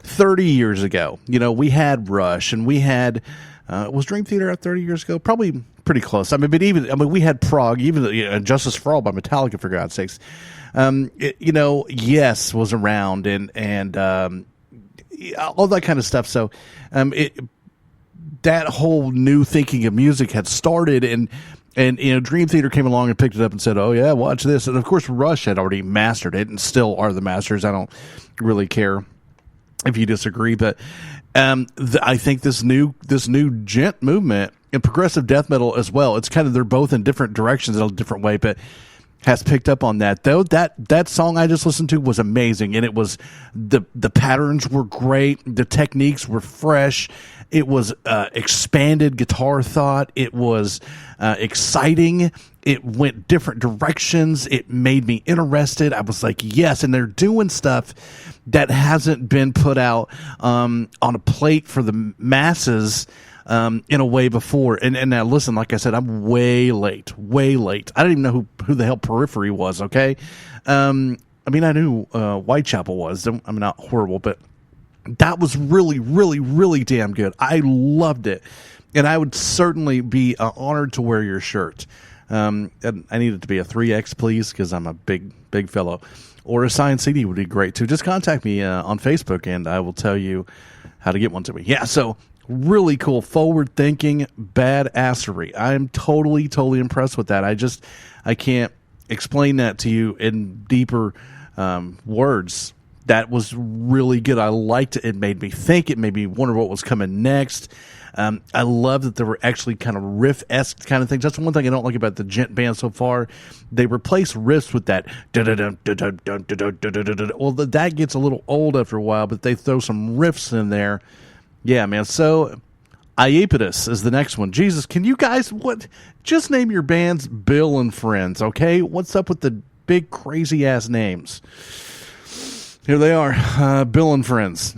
30 years ago, we had Rush, and we had, was Dream Theater out 30 years ago? Probably pretty close. We had Prog, even Justice for All by Metallica, for God's sakes. Yes was around, and all that kind of stuff. So, that whole new thinking of music had started, and Dream Theater came along and picked it up and said, "Oh yeah, watch this." And of course, Rush had already mastered it, and still are the masters. I don't really care if you disagree, but I think this new gent movement and progressive death metal as well. It's kind of, they're both in different directions in a different way, but has picked up on that. Though that song I just listened to was amazing, and it was the patterns were great, the techniques were fresh. It was expanded guitar thought. It was exciting. It went different directions. It made me interested. I was like, yes, and they're doing stuff that hasn't been put out on a plate for the masses in a way before. And now, listen, like I said, I'm way late. I didn't even know who the hell Periphery was, okay? I knew Whitechapel was. I'm not horrible, but that was really, really, really damn good. I loved it. And I would certainly be honored to wear your shirt. And I need it to be a 3X, please, because I'm a big fellow. Or a signed CD would be great, too. Just contact me on Facebook, and I will tell you how to get one to me. Yeah, so really cool, forward-thinking badassery. I'm totally, totally impressed with that. I can't explain that to you in deeper words. That was really good. I liked it. It made me think. It made me wonder what was coming next. I love that there were actually kind of riff-esque kind of things. That's one thing I don't like about the gent band so far. They replace riffs with that. Well, that gets a little old after a while, but they throw some riffs in there. Yeah, man. So, Iapetus is the next one. Jesus, can you guys, just name your bands Bill and Friends, okay? What's up with the big crazy-ass names? Here they are, Bill and Friends.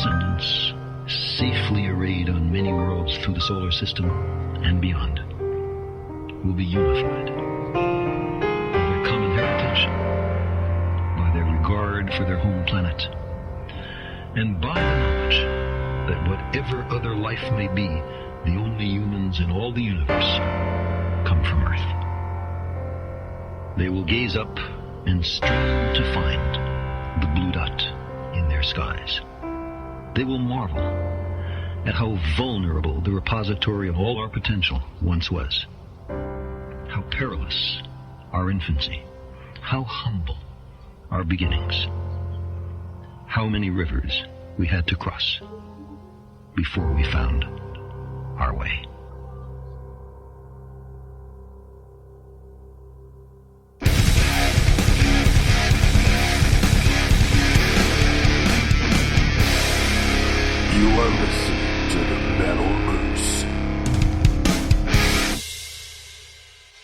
descendants, safely arrayed on many worlds through the solar system and beyond, will be unified by their common heritage, by their regard for their home planet, and by the knowledge that whatever other life may be, the only humans in all the universe come from Earth. They will gaze up and strain to find the blue dot in their skies. They will marvel at how vulnerable the repository of all our potential once was. How perilous our infancy. How humble our beginnings. How many rivers we had to cross before we found our way. You are listening to the Metal Moose.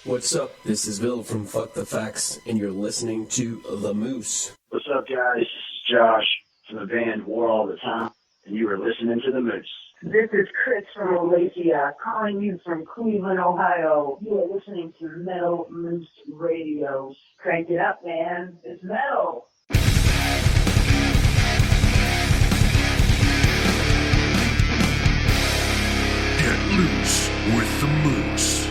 What's up? This is Bill from Fuck the Facts, and you're listening to The Moose. What's up, guys? This is Josh from the band War All the Time, and you are listening to The Moose. This is Chris from Wallachia, calling you from Cleveland, Ohio. You are listening to Metal Moose Radio. Crank it up, man. It's metal. Get loose with the Moose.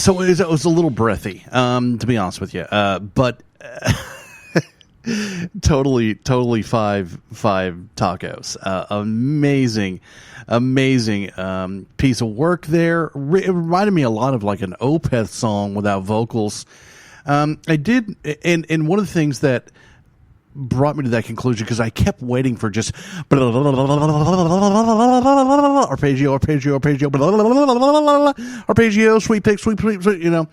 So it was a little breathy, to be honest with you, but totally five tacos. Amazing piece of work there. It reminded me a lot of like an Opeth song without vocals. I did, and one of the things that brought me to that conclusion, because I kept waiting for just arpeggio, sweet pick, you know,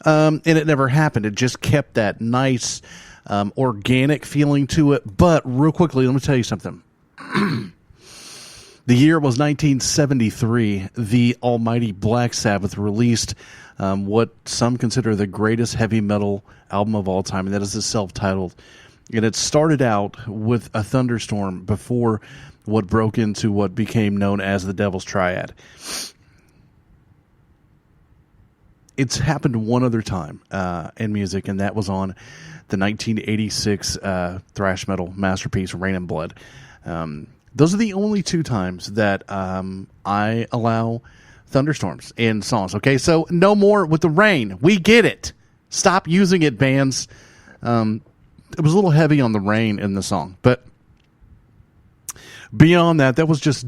and it never happened. It just kept that nice organic feeling to it. But real quickly, let me tell you something. The year was 1973. The almighty Black Sabbath released what some consider the greatest heavy metal album of all time, and that is the self-titled. And it started out with a thunderstorm before what broke into what became known as the Devil's Triad. It's happened one other time in music, and that was on the 1986 thrash metal masterpiece, Rain and Blood. Those are the only two times that I allow thunderstorms in songs. Okay, so no more with the rain. We get it. Stop using it, bands. It was a little heavy on the rain in the song, but beyond that, that was just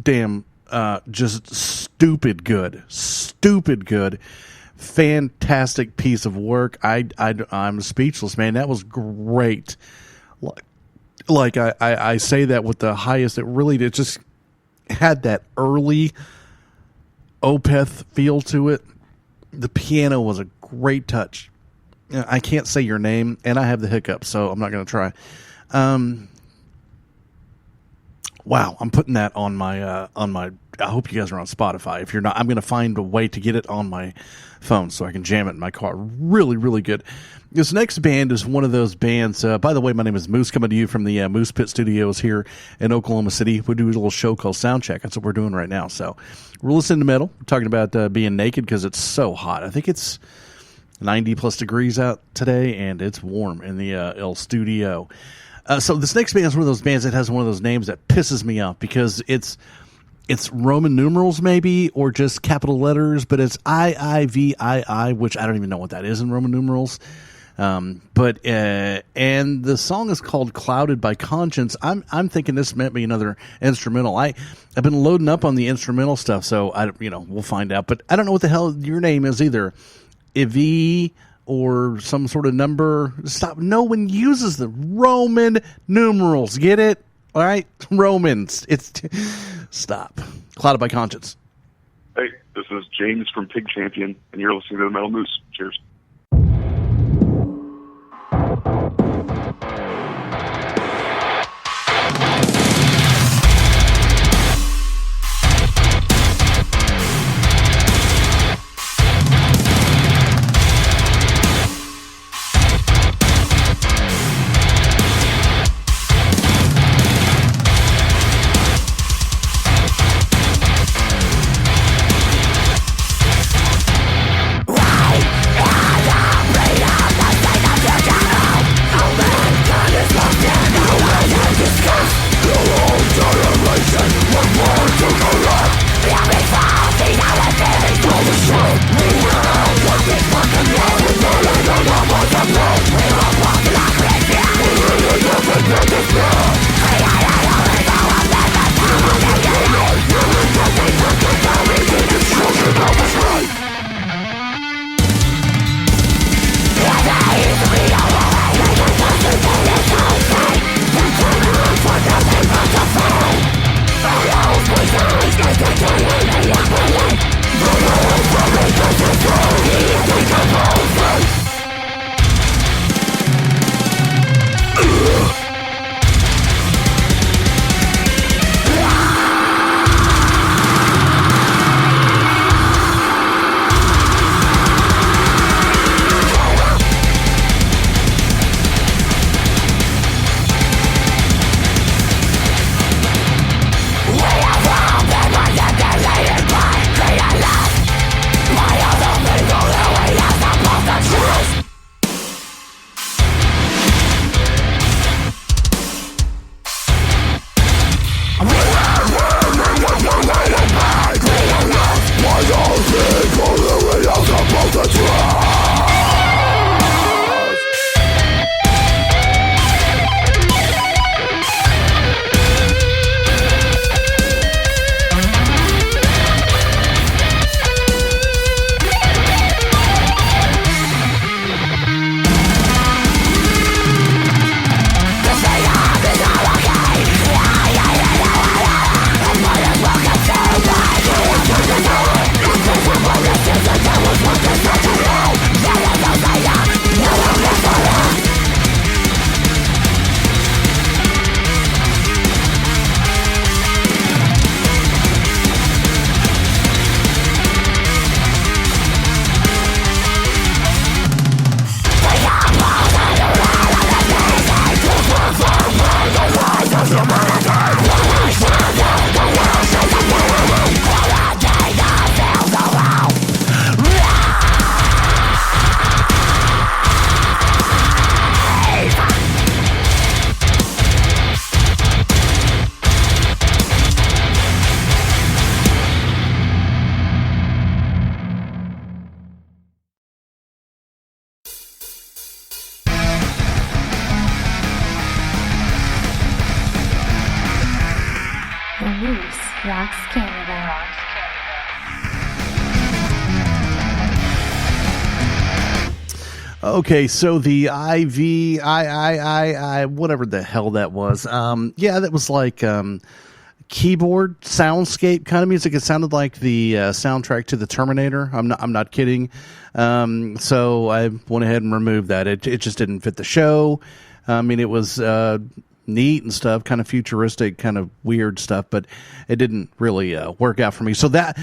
just stupid good, fantastic piece of work. I'm speechless, man. That was great. Like I say that with the highest. It just had that early Opeth feel to it. The piano was a great touch. I can't say your name, and I have the hiccups, so I'm not going to try. Wow, I'm putting that on my. I hope you guys are on Spotify. If you're not, I'm going to find a way to get it on my phone so I can jam it in my car. Really, really good. This next band is one of those bands. By the way, my name is Moose, coming to you from the Moose Pit Studios here in Oklahoma City. We do a little show called Soundcheck. That's what we're doing right now. So we're listening to metal. We're talking about being naked because it's so hot. I think it's 90 plus degrees out today, and it's warm in the El Studio. So this next band is one of those bands that has one of those names that pisses me off because it's Roman numerals maybe, or just capital letters, but it's III, which I don't even know what that is in Roman numerals. But and the song is called "Clouded by Conscience." I'm thinking this might be another instrumental. I've been loading up on the instrumental stuff, so we'll find out. But I don't know what the hell your name is either. IV or some sort of number. Stop. No one uses the Roman numerals. Get it? All right? Romans. Stop. Clouded by Conscience. Hey, this is James from Pig Champion, and you're listening to the Metal Moose. Cheers. Rocks Canada. Okay, so the whatever the hell that was. Yeah, that was like keyboard soundscape kind of music. It sounded like the soundtrack to the Terminator. I'm not kidding. So I went ahead and removed that. It just didn't fit the show. I mean, it was neat and stuff, kind of futuristic, kind of weird stuff, but it didn't really work out for me. So that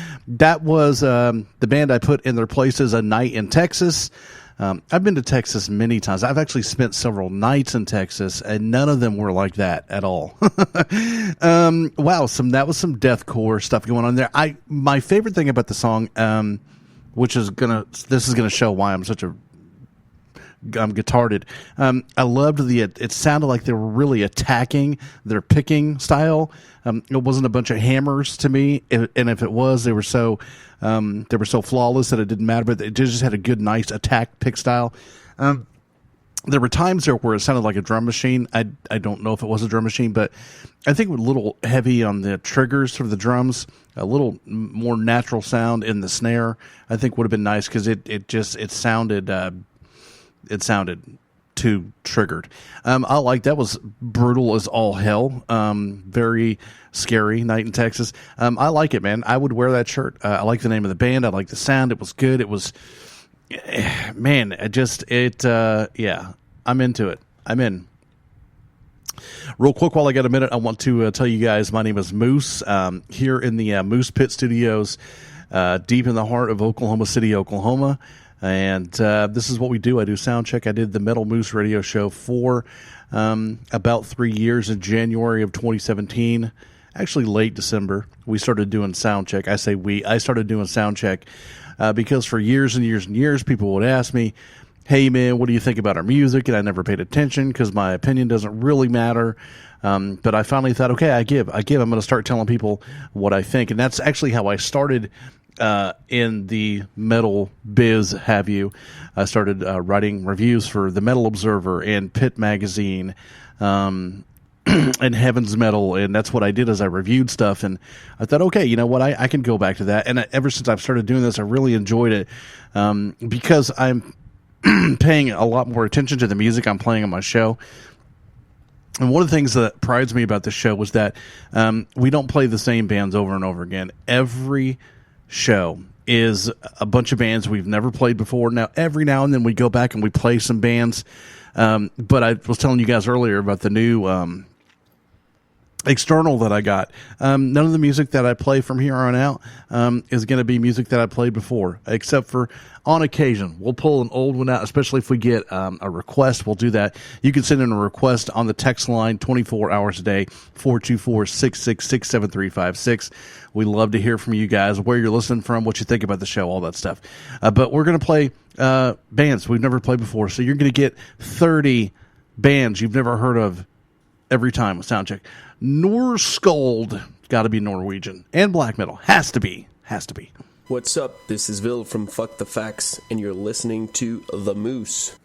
was the band I put in their place is A Night in Texas. I've been to Texas many times. I've actually spent several nights in Texas, and none of them were like that at all. Wow, that was some deathcore stuff going on there. My favorite thing about the song, this is gonna show why I'm such a guitarded. I loved it sounded like they were really attacking their picking style. It wasn't a bunch of hammers to me, and if it was, they were so flawless that it didn't matter. But it just had a good, nice attack pick style. There were times there where it sounded like a drum machine. I don't know if it was a drum machine, but I think it was a little heavy on the triggers for the drums. A little more natural sound in the snare, I think, would have been nice because it sounded too triggered. I like that was brutal as all hell. Very scary Night in Texas. I like it, man. I would wear that shirt. I like the name of the band. I like the sound. It was good. It was, man. Yeah. I'm into it. I'm in. Real quick, while I got a minute, I want to tell you guys my name is Moose. Here in the Moose Pit Studios, deep in the heart of Oklahoma City, Oklahoma. And this is what we do. I do Soundcheck. I did the Metal Moose radio show for about 3 years in January of 2017. Actually, late December, we started doing Soundcheck. I say we. I started doing Soundcheck because for years and years and years, people would ask me, hey, man, what do you think about our music? And I never paid attention because my opinion doesn't really matter. But I finally thought, okay, I give. I'm going to start telling people what I think. And that's actually how I started in the metal biz, I started writing reviews for the Metal Observer and Pit Magazine and Heaven's Metal, and that's what I did as I reviewed stuff. And I thought, okay, you know what, I can go back to that. And ever since I've started doing this, I really enjoyed it because I'm paying a lot more attention to the music I'm playing on my show. And one of the things that prides me about this show was that we don't play the same bands over and over again. Every show is a bunch of bands we've never played before. Now, every now and then we go back and we play some bands. But I was telling you guys earlier about the new external that I got. None of the music that I play from here on out is going to be music that I played before, except for on occasion. We'll pull an old one out, especially if we get a request. We'll do that. You can send in a request on the text line 24 hours a day, 424-666-7356. We love to hear from you guys, where you're listening from, what you think about the show, all that stuff. But we're going to play bands we've never played before. So you're going to get 30 bands you've never heard of every time with Soundcheck. Norskuld, got to be Norwegian. And black metal, has to be. What's up? This is Vil from Fuck the Facts, and you're listening to The Moose.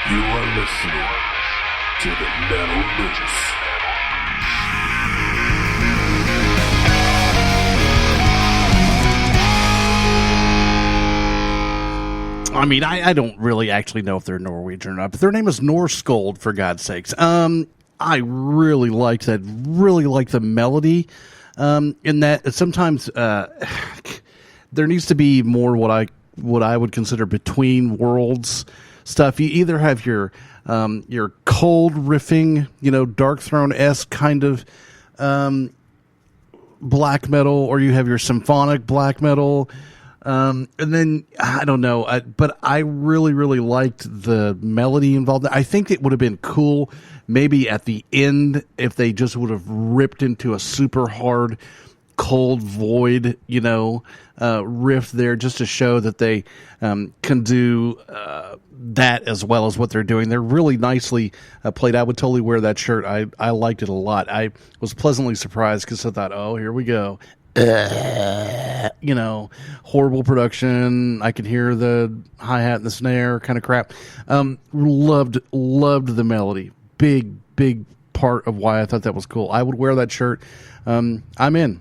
You are listening to the Metal Moose. I mean, I don't really actually know if they're Norwegian or not, but their name is Norskold, for God's sakes. I really liked that. Really like the melody. In that sometimes there needs to be more what I would consider between worlds stuff. You either have your cold riffing, Dark Throne-esque kind of black metal, or you have your symphonic black metal. And then, I don't know, but I really, really liked the melody involved. I think it would have been cool maybe at the end if they just would have ripped into a super hard, cold void, riff there, just to show that they can do that as well as what they're doing. They're really nicely played. I would totally wear that shirt. I liked it a lot. I was pleasantly surprised because I thought, oh, here we go. Horrible production. I could hear the hi-hat and the snare kind of crap. Loved the melody. Big part of why I thought that was cool. I would wear that shirt. I'm in.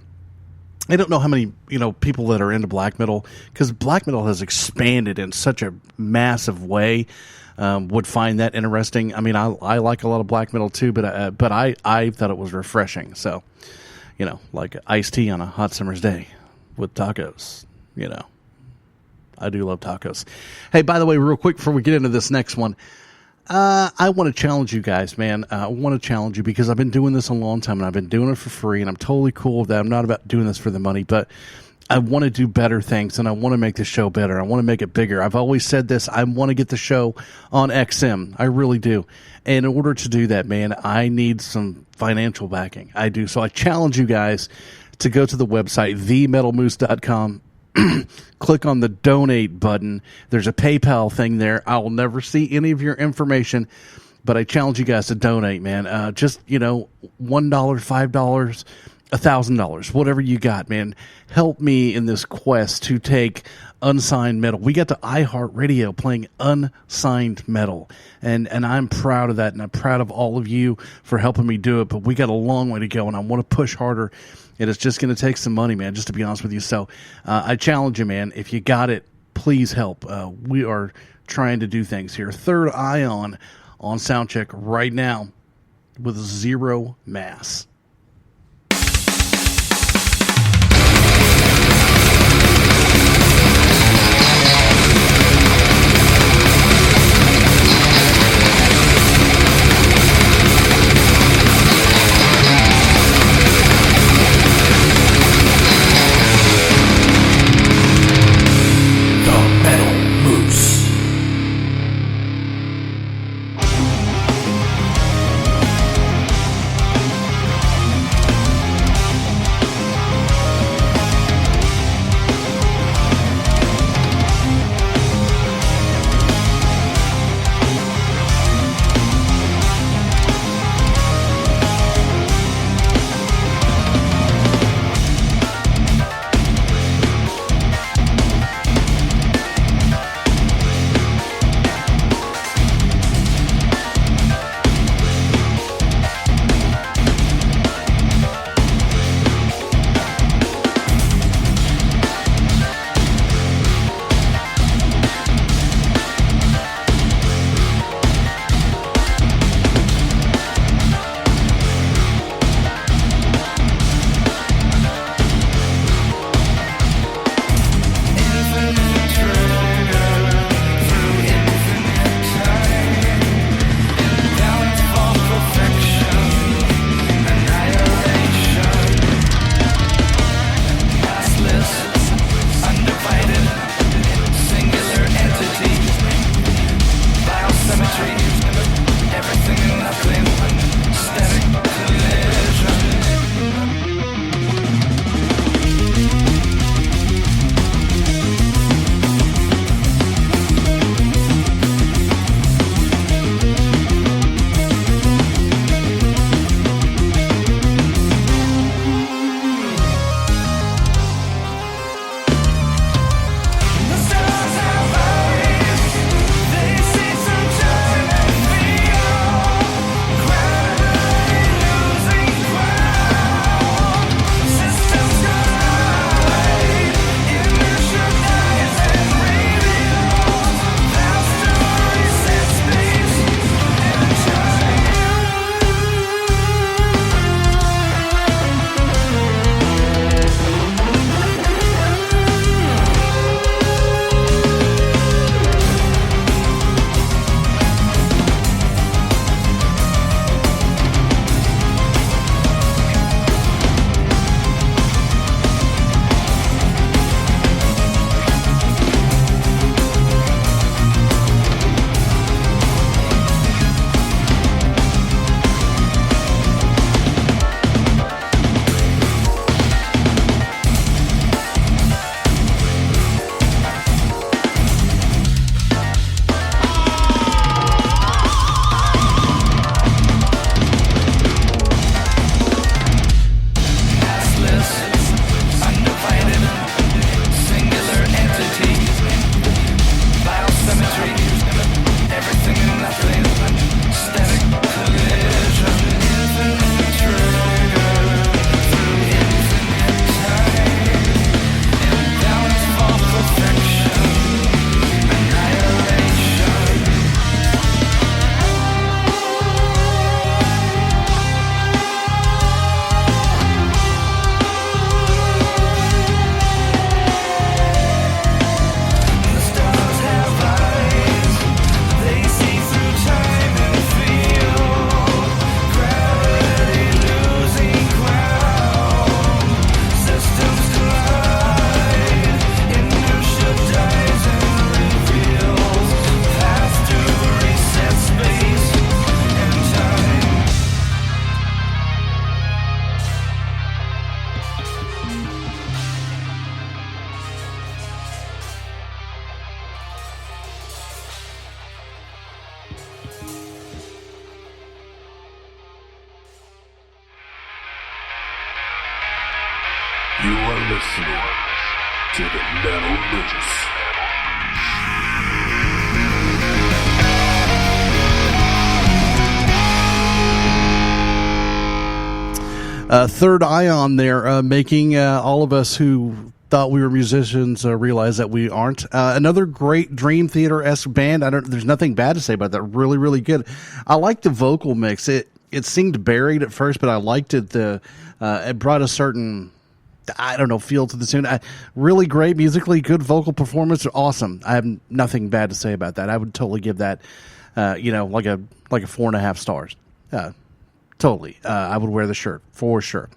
I don't know how many, people that are into black metal, because black metal has expanded in such a massive way, would find that interesting. I mean, I like a lot of black metal too, but I thought it was refreshing. So, like iced tea on a hot summer's day with tacos, I do love tacos. Hey, by the way, real quick before we get into this next one, I want to challenge you guys, man. I want to challenge you because I've been doing this a long time and I've been doing it for free, and I'm totally cool with that. I'm not about doing this for the money, but I want to do better things and I want to make the show better. I want to make it bigger. I've always said this. I want to get the show on XM. I really do. And in order to do that, man, I need some financial backing. I do. So I challenge you guys to go to the website, themetalmoose.com. Click on the donate button. There's a PayPal thing there. I will never see any of your information, But I challenge you guys to donate, man. Just, $1, $5, $1,000, whatever you got, man. Help me in this quest to take unsigned metal. We got the iHeartRadio playing unsigned metal, and I'm proud of that, and I'm proud of all of you for helping me do it. But we got a long way to go, and I want to push harder. And it's just going to take some money, man, just to be honest with you. So I challenge you, man. If you got it, please help. We are trying to do things here. Third Eye on Soundcheck right now with zero mass. listening to the Metal Moose. Third Eye on there, making all of us who thought we were musicians realize that we aren't. Another great Dream Theater-esque band. There's nothing bad to say about that. Really, really good. I like the vocal mix. It seemed buried at first, but I liked it. It brought a certain, feel to the tune. Really great musically, good vocal performance. Awesome. I have nothing bad to say about that. I would totally give that, like a 4.5 stars. Totally. I would wear the shirt for sure.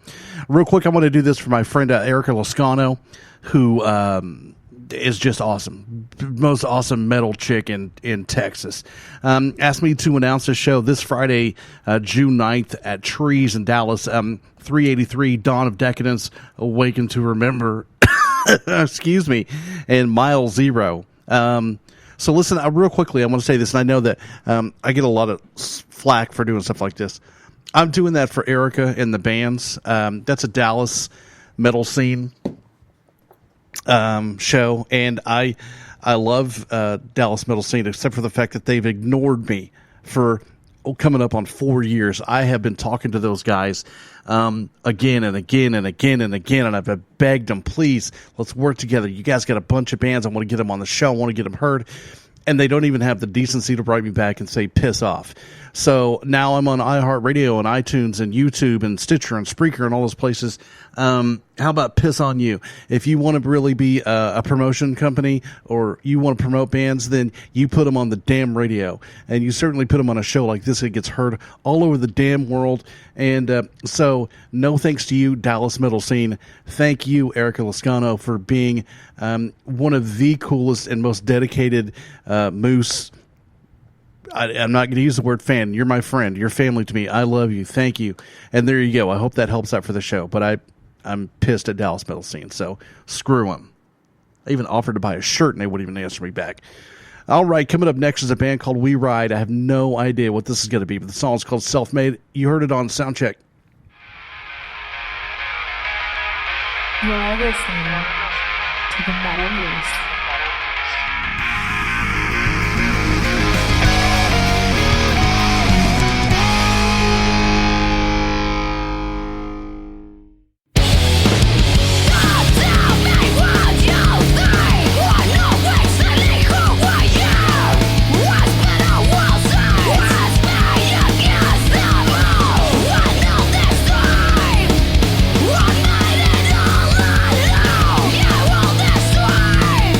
Real quick, I want to do this for my friend Erica Lascano, who is just awesome. Most awesome metal chick in Texas. Asked me to announce a show this Friday, June 9th at Trees in Dallas. 383 Dawn of Decadence, Awaken to Remember, excuse me, and Mile Zero. So listen, real quickly, I want to say this, and I know that I get a lot of flack for doing stuff like this. I'm doing that for Erica and the bands. That's a Dallas metal scene show, and I love Dallas metal scene, except for the fact that they've ignored me for coming up on 4 years. I have been talking to those guys again and again and again and again, and I've begged them, please, let's work together. You guys got a bunch of bands. I want to get them on the show. I want to get them heard. And they don't even have the decency to write me back and say, piss off. So now I'm on iHeartRadio and iTunes and YouTube and Stitcher and Spreaker and all those places. How about piss on you? If you want to really be a promotion company or you want to promote bands, then you put them on the damn radio. And you certainly put them on a show like this. It gets heard all over the damn world. And so no thanks to you, Dallas metal scene. Thank you, Erica Lascano, for being one of the coolest and most dedicated moose. I'm not going to use the word fan. You're my friend. You're family to me. I love you. Thank you. And there you go. I hope that helps out for the show. But I'm pissed at Dallas metal scene, so screw them. I even offered to buy a shirt, and they wouldn't even answer me back. All right, coming up next is a band called We Ride. I have no idea what this is going to be, but the song is called Self-Made. You heard it on Soundcheck. You are listening to the Metal Moose. Yeah, well, that's why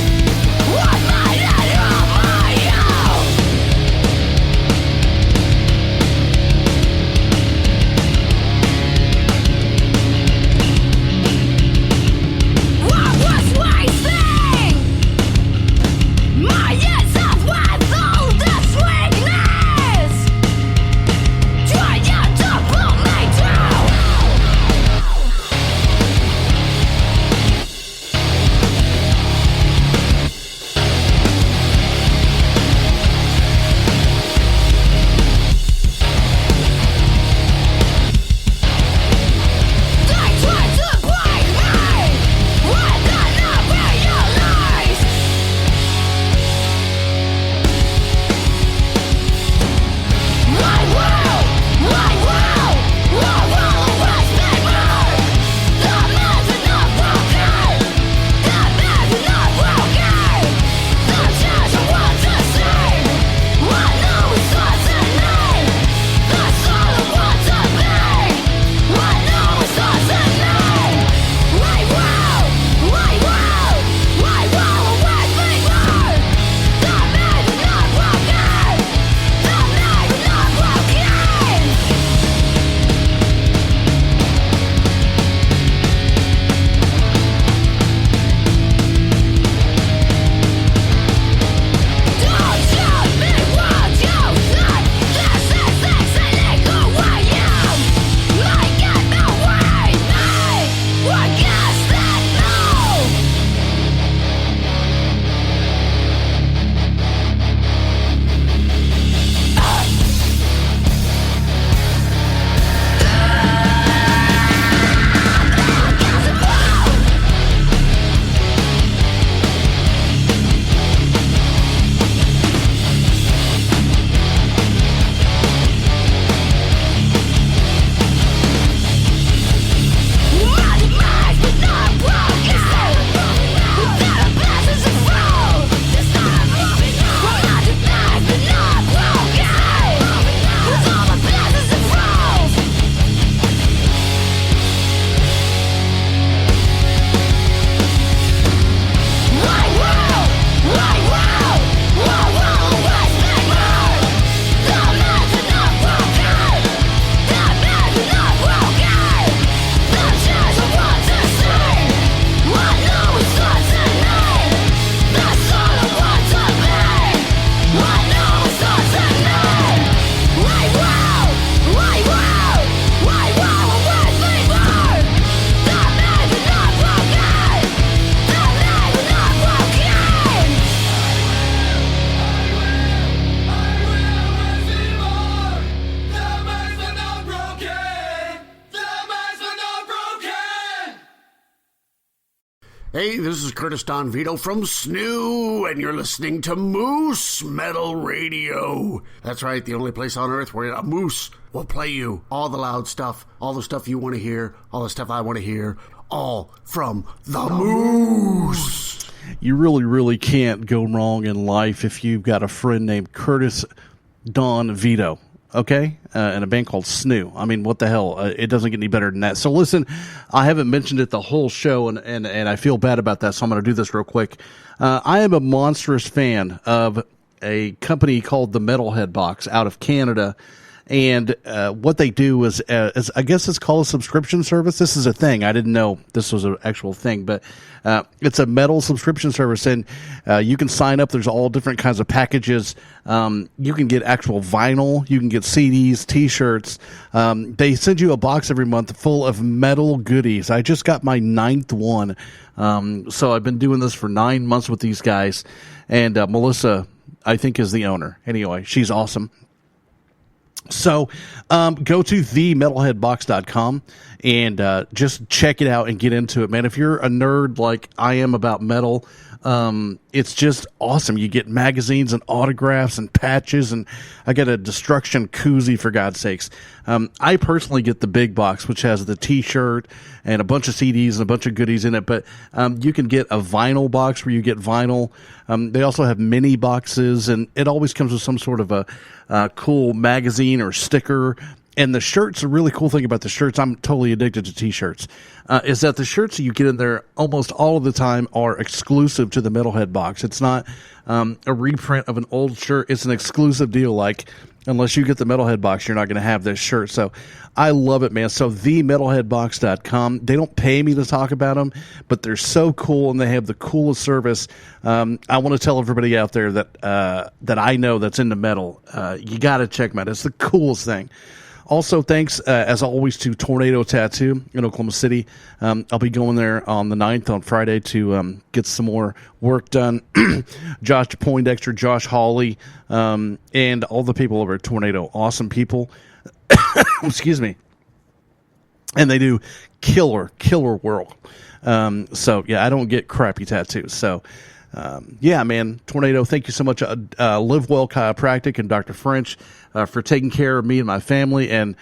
Hey, this is Curtis Don Vito from Snoo, and you're listening to Moose Metal Radio. That's right, the only place on earth where a moose will play you all the loud stuff, all the stuff you want to hear, all the stuff I want to hear, all from the Moose. You really, really can't go wrong in life if you've got a friend named Curtis Don Vito. Okay, and a band called Snoo. I mean, what the hell? It doesn't get any better than that. So listen, I haven't mentioned it the whole show, and I feel bad about that, so I'm going to do this real quick. I am a monstrous fan of a company called the Metalhead Box out of Canada, and what they do is I guess it's called a subscription service. This is a thing. I didn't know this was an actual thing, but it's a metal subscription service, and you can sign up. There's all different kinds of packages. You can get actual vinyl. You can get CDs, T-shirts. They send you a box every month full of metal goodies. I just got my 9th one. So I've been doing this for 9 months with these guys, and Melissa, I think, is the owner. Anyway, she's awesome. So go to themetalheadbox.com and just check it out and get into it, man. If you're a nerd like I am about metal, it's just awesome. You get magazines and autographs and patches, and I get a Destruction koozie, for God's sakes. I personally get the big box, which has the T-shirt and a bunch of CDs and a bunch of goodies in it, but you can get a vinyl box where you get vinyl. They also have mini boxes, and it always comes with some sort of a cool magazine or sticker. And the shirts, a really cool thing about the shirts, I'm totally addicted to T-shirts, is that the shirts that you get in there almost all of the time are exclusive to the Metalhead Box. It's not a reprint of an old shirt. It's an exclusive deal. Like, unless you get the Metalhead Box, you're not going to have this shirt. So I love it, man. So themetalheadbox.com. They don't pay me to talk about them, but they're so cool, and they have the coolest service. I want to tell everybody out there that I know that's into metal, you got to check them out. It's the coolest thing. Also, thanks, as always, to Tornado Tattoo in Oklahoma City. I'll be going there on the 9th on Friday to get some more work done. Josh Poindexter, Josh Hawley, and all the people over at Tornado. Awesome people. Excuse me. And they do killer work. So, yeah, I don't get crappy tattoos. So, yeah, man, Tornado, thank you so much. Live Well Chiropractic and Dr. French for taking care of me and my family. And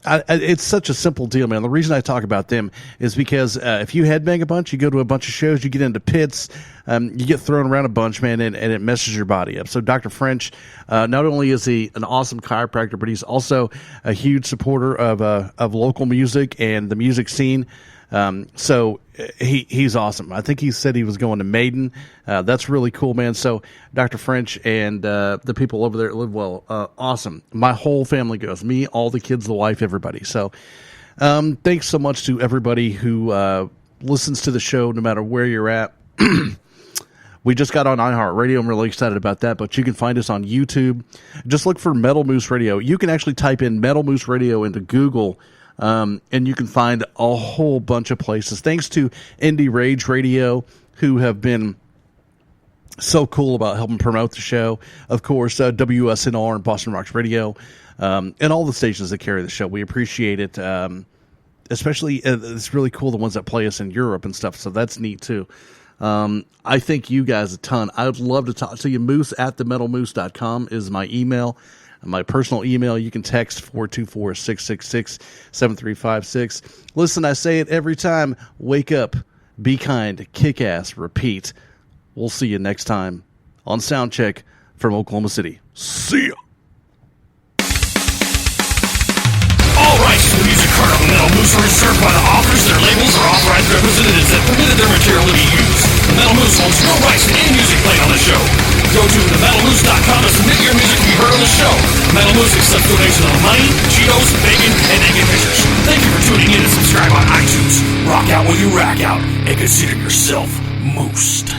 it's such a simple deal, man. The reason I talk about them is because if you headbang a bunch, you go to a bunch of shows, you get into pits, you get thrown around a bunch, man, and it messes your body up. So Dr. French, not only is he an awesome chiropractor, but he's also a huge supporter of local music and the music scene. So he's awesome. I think he said he was going to Maiden. That's really cool, man. So Dr. French and the people over there at Live Well, awesome. My whole family goes. Me, all the kids, the wife, everybody. So thanks so much to everybody who listens to the show, no matter where you're at. We just got on iHeartRadio. I'm really excited about that. But you can find us on YouTube. Just look for Metal Moose Radio. You can actually type in Metal Moose Radio into Google, and you can find a whole bunch of places. Thanks to Indie Rage Radio, who have been so cool about helping promote the show. Of course, WSNR and Boston Rocks Radio, and all the stations that carry the show. We appreciate it. Especially, it's really cool, the ones that play us in Europe and stuff. So that's neat, too. I thank you guys a ton. I would love to talk to you. Moose@themetalmoose.com is my email. My personal email, you can text 424-666-7356. Listen, I say it every time. Wake up, be kind, kick ass, repeat. We'll see you next time on Soundcheck from Oklahoma City. See ya! All rights to the music heard on the Metal Moose are reserved by the authors, their labels, or authorized representatives that permitted their material to be used. The Metal Moose owns no rights to any music played on the show. Go to themetalmoose.com to submit your music to be heard on the show. Metal Moose accepts donations of money, Cheetos, bacon, and naked pictures. Thank you for tuning in and subscribe on iTunes. Rock out while you rack out, and consider yourself moosed.